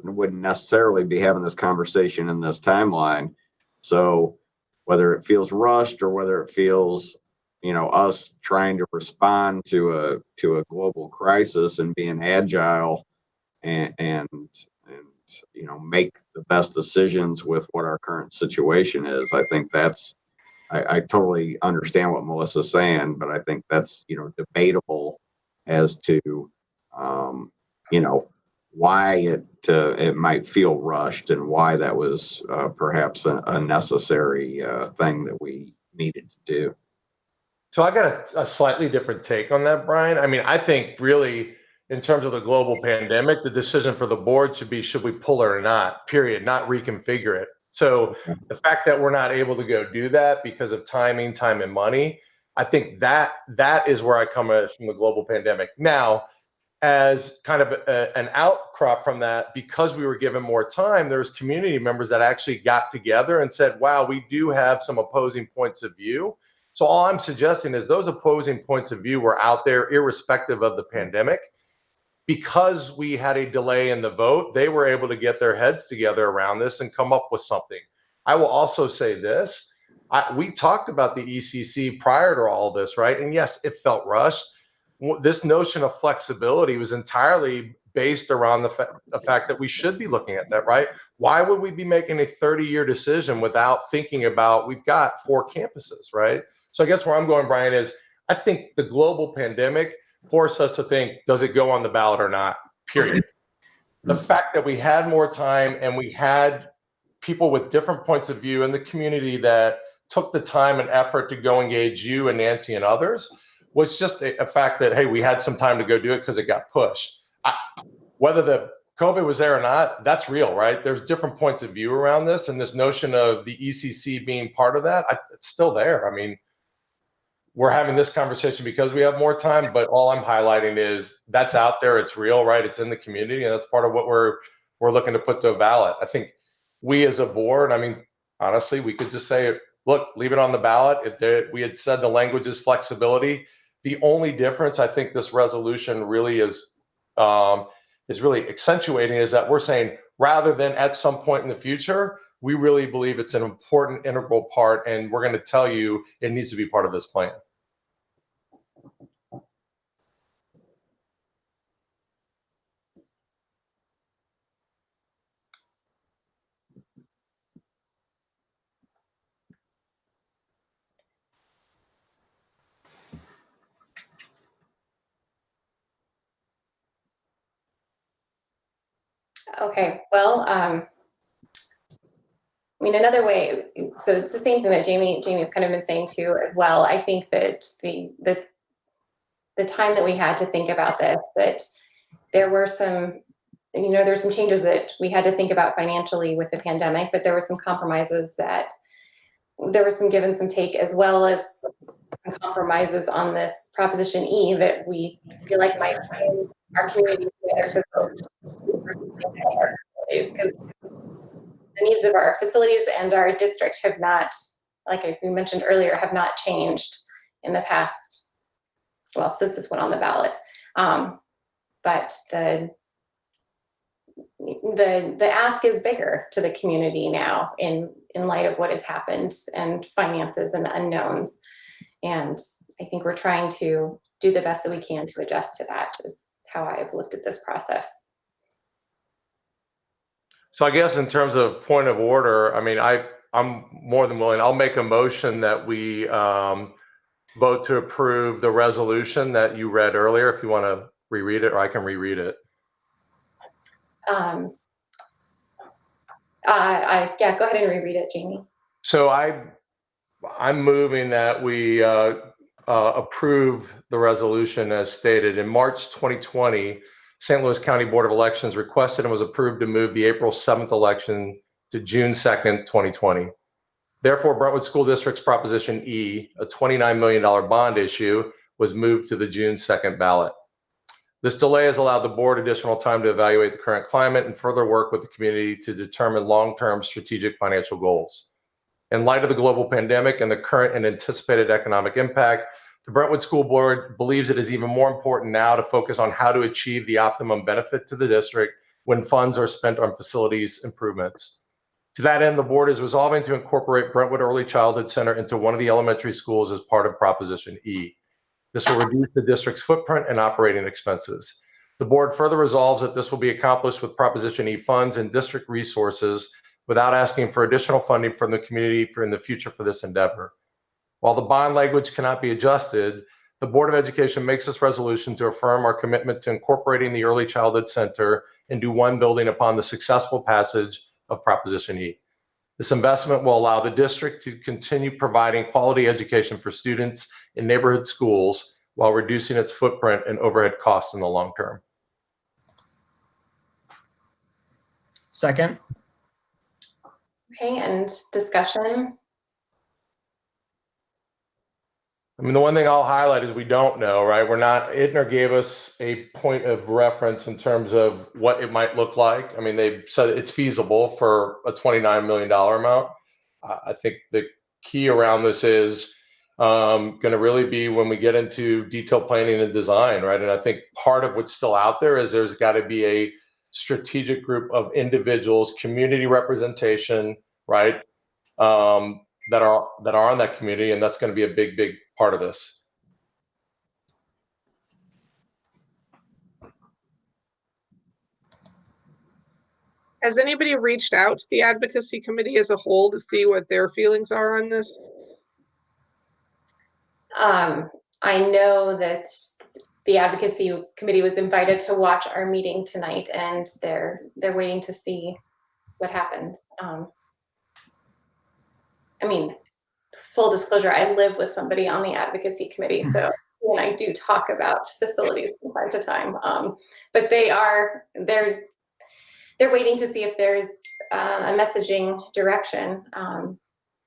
wouldn't necessarily be having this conversation in this timeline. So whether it feels rushed, or whether it feels, you know, us trying to respond to a global crisis and being agile and you know, make the best decisions with what our current situation is. I think I totally understand what Melissa's saying, but I think that's, you know, debatable as to, you know, why it might feel rushed, and why that was perhaps a necessary thing that we needed to do. So I got a slightly different take on that, Brian. I mean, I think really, in terms of the global pandemic, the decision for the board should be, should we pull it or not, period, not reconfigure it. So the fact that we're not able to go do that because of time and money, I think that is where I come at from the global pandemic. Now, as kind of an outcrop from that, because we were given more time, there's community members that actually got together and said, wow, we do have some opposing points of view. So all I'm suggesting is those opposing points of view were out there irrespective of the pandemic. Because we had a delay in the vote, they were able to get their heads together around this and come up with something. I will also say this. We talked about the ECC prior to all this, right? And yes, it felt rushed. This notion of flexibility was entirely based around the fact that we should be looking at that, right? Why would we be making a 30-year decision without thinking about, we've got 4 campuses, right? So I guess where I'm going, Brian, is I think the global pandemic forced us to think, does it go on the ballot or not, period. The fact that we had more time and we had people with different points of view in the community that took the time and effort to go engage you and Nancy and others was just a fact that, hey, we had some time to go do it because it got pushed. Whether the COVID was there or not, that's real, right? There's different points of view around this, and this notion of the ECC being part of that, it's still there. I mean, we're having this conversation because we have more time, but all I'm highlighting is that's out there. It's real, right? It's in the community, and that's part of what we're looking to put to a ballot. I think we as a board, I mean, honestly, we could just say, look, leave it on the ballot. If we had said the language is flexibility. The only difference I think this resolution really is really accentuating is that we're saying, rather than at some point in the future, we really believe it's an important integral part, and we're going to tell you it needs to be part of this plan. Okay, well, I mean, another way, so it's the same thing that Jamie has kind of been saying too as well. I think that the time that we had to think about this, that there were some, there's some changes that we had to think about financially with the pandemic, but there were some compromises that there was some give and some take, as well as some compromises on this Proposition E that we feel like might bring our community together to vote. Because the needs of our facilities and our district have not, like we mentioned earlier, have not changed in the past, well, since this went on the ballot. But the ask is bigger to the community now in light of what has happened and finances and unknowns. And I think we're trying to do the best that we can to adjust to that, is how I've looked at this process. So I guess in terms of point of order, I mean, I'm more than willing. I'll make a motion that we vote to approve the resolution that you read earlier. If you want to reread it, or I can reread it. Yeah, go ahead and reread it, Jamie. So I'm moving that we approve the resolution as stated. In March 2020, St. Louis County Board of Elections requested and was approved to move the April 7th election to June 2nd, 2020. Therefore, Brentwood School District's Proposition E, a $29 million bond issue, was moved to the June 2nd ballot. This delay has allowed the board additional time to evaluate the current climate and further work with the community to determine long-term strategic financial goals. In light of the global pandemic and the current and anticipated economic impact, the Brentwood School Board believes it is even more important now to focus on how to achieve the optimum benefit to the district when funds are spent on facilities improvements. To that end, the board is resolving to incorporate Brentwood Early Childhood Center into one of the elementary schools as part of Proposition E. This will reduce the district's footprint and operating expenses. The board further resolves that this will be accomplished with Proposition E funds and district resources without asking for additional funding from the community in the future for this endeavor. While the bond language cannot be adjusted, the Board of Education makes this resolution to affirm our commitment to incorporating the Early Childhood Center into one building upon the successful passage of Proposition E. This investment will allow the district to continue providing quality education for students in neighborhood schools while reducing its footprint and overhead costs in the long term. Second. Okay, and discussion. I mean, the one thing I'll highlight is we don't know, right? Itner gave us a point of reference in terms of what it might look like. I mean, they said it's feasible for a $29 million amount. I think the key around this is going to really be when we get into detailed planning and design, right? And I think part of what's still out there is there's got to be a strategic group of individuals, community representation, right? That are on that community, and that's going to be a big part of this. Has anybody reached out to the advocacy committee as a whole to see what their feelings are on this? I know that the advocacy committee was invited to watch our meeting tonight, and they're waiting to see what happens. I mean, full disclosure, I live with somebody on the advocacy committee, so and I do talk about facilities from time to time. But they're waiting to see if there's a messaging direction.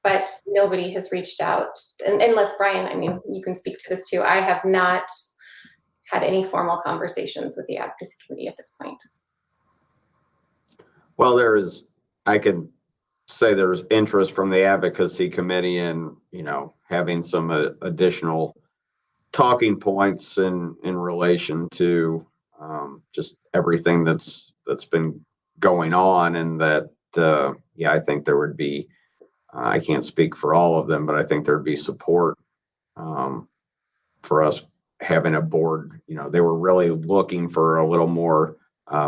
But nobody has reached out, unless Brian, I mean, you can speak to this too. I have not had any formal conversations with the advocacy committee at this point. Well, I can say there's interest from the advocacy committee in, having some additional talking points in relation to just everything that's been going on, and that yeah, I think there would be, I can't speak for all of them, but I think there'd be support for us having a board. You know, they were really looking for a little more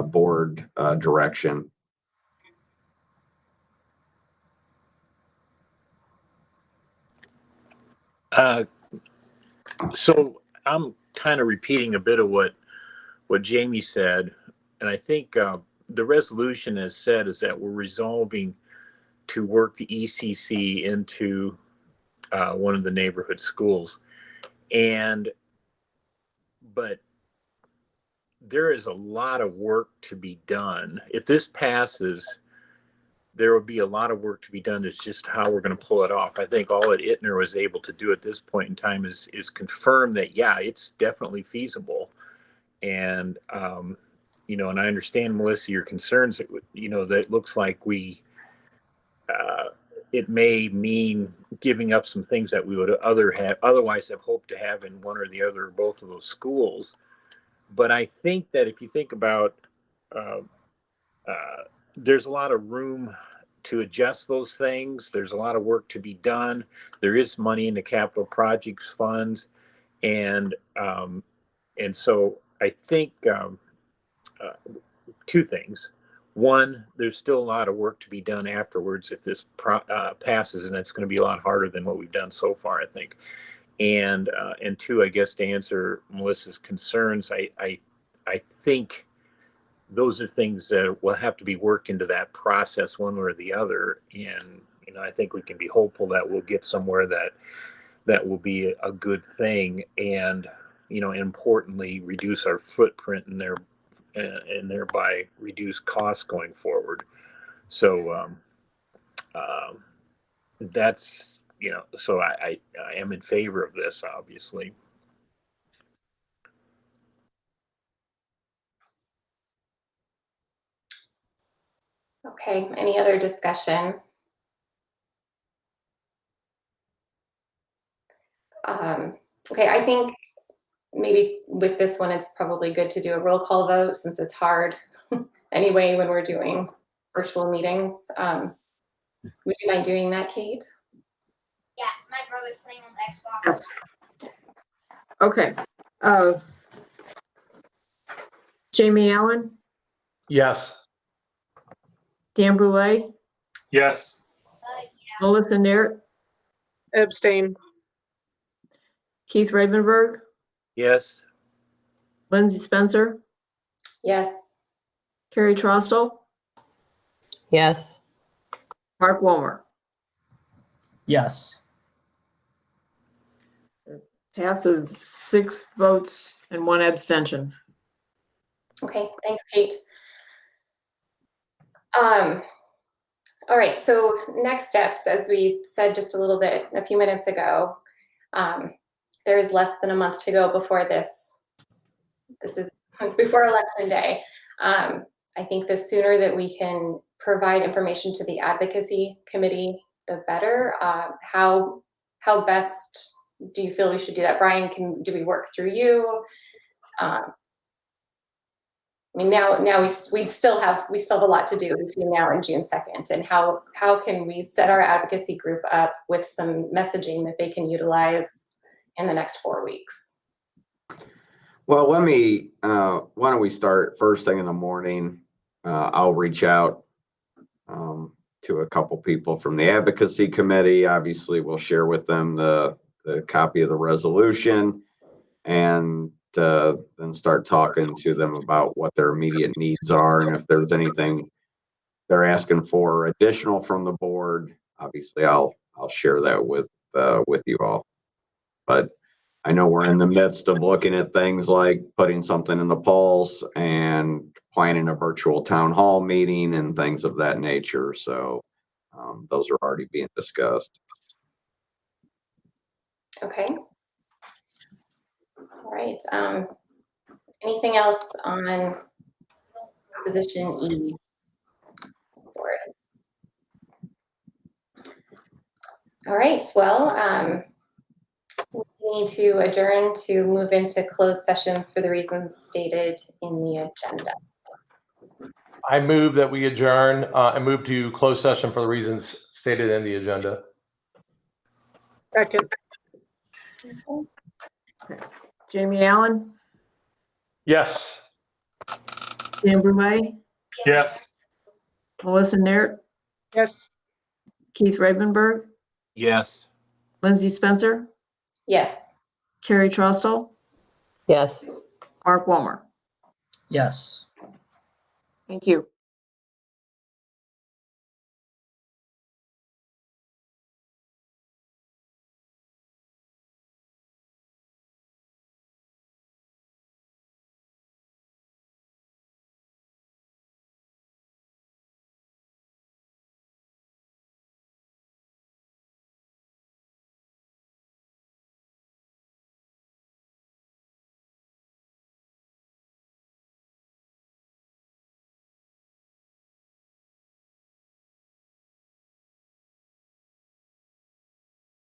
board direction. So I'm kind of repeating a bit of what Jamie said, and I think the resolution has said is that we're resolving to work the ECC into one of the neighborhood schools, but there is a lot of work to be done. If this passes, there will be a lot of work to be done. It's just how we're going to pull it off. I think all that Ittner was able to do at this point in time is confirm that, yeah, it's definitely feasible. And, you know, and I understand, Melissa, your concerns, you know, that it looks like it may mean giving up some things that we would otherwise have hoped to have in one or the other or both of those schools. But I think that if you think about, there's a lot of room to adjust those things. There's a lot of work to be done. There is money in the capital projects funds, and so I think two things. One, there's still a lot of work to be done afterwards if this passes, and that's going to be a lot harder than what we've done so far, I think. And two, I guess to answer Melissa's concerns, I think those are things that will have to be worked into that process one way or the other. And, you know, I think we can be hopeful that we'll get somewhere that will be a good thing, and, you know, importantly, reduce our footprint and thereby reduce costs going forward. So that's, you know, so I am in favor of this, obviously. Okay, any other discussion? Okay, I think maybe with this one, it's probably good to do a roll call vote since it's hard anyway when we're doing virtual meetings. Would you mind doing that, Kate? Yeah, my brother's playing on the Xbox. Yes. Okay. Jamie Allen, Yes. Dan Boulay, Yes. Melissa Naird, Abstain. Keith Ravenberg, Yes. Lindsay Spencer, Yes. Carrie Trostel, Yes. Mark Walmer. Yes. Passes 6 votes and 1 abstention. Okay, thanks, Kate. All right, so next steps, as we said just a few minutes ago, there is less than a month to go before this is before Election Day. I think the sooner that we can provide information to the advocacy committee, the better. How best do you feel we should do that? Brian, do we work through you? I mean, now we still have a lot to do between now and June 2nd. And how can we set our advocacy group up with some messaging that they can utilize in the next 4 weeks? Well, why don't we start first thing in the morning? I'll reach out to a couple people from the advocacy committee. Obviously, we'll share with them the copy of the resolution, and then start talking to them about what their immediate needs are, and if there's anything they're asking for additional from the board. Obviously, I'll share that with you all. But I know we're in the midst of looking at things like putting something in the Pulse and planning a virtual town hall meeting and things of that nature. So those are already being discussed. Okay. All right. Anything else on Proposition E? Board? All right. Well, we need to adjourn to move into closed sessions for the reasons stated in the agenda. I move that we adjourn and move to closed session for the reasons stated in the agenda. Second. Jamie Allen, Yes. Dan Brumet, Yes. Melissa Naert, Yes. Keith Ravenberg, Yes. Lindsay Spencer, Yes. Carrie Trostel, Yes. Mark Walmer. Yes. Thank you.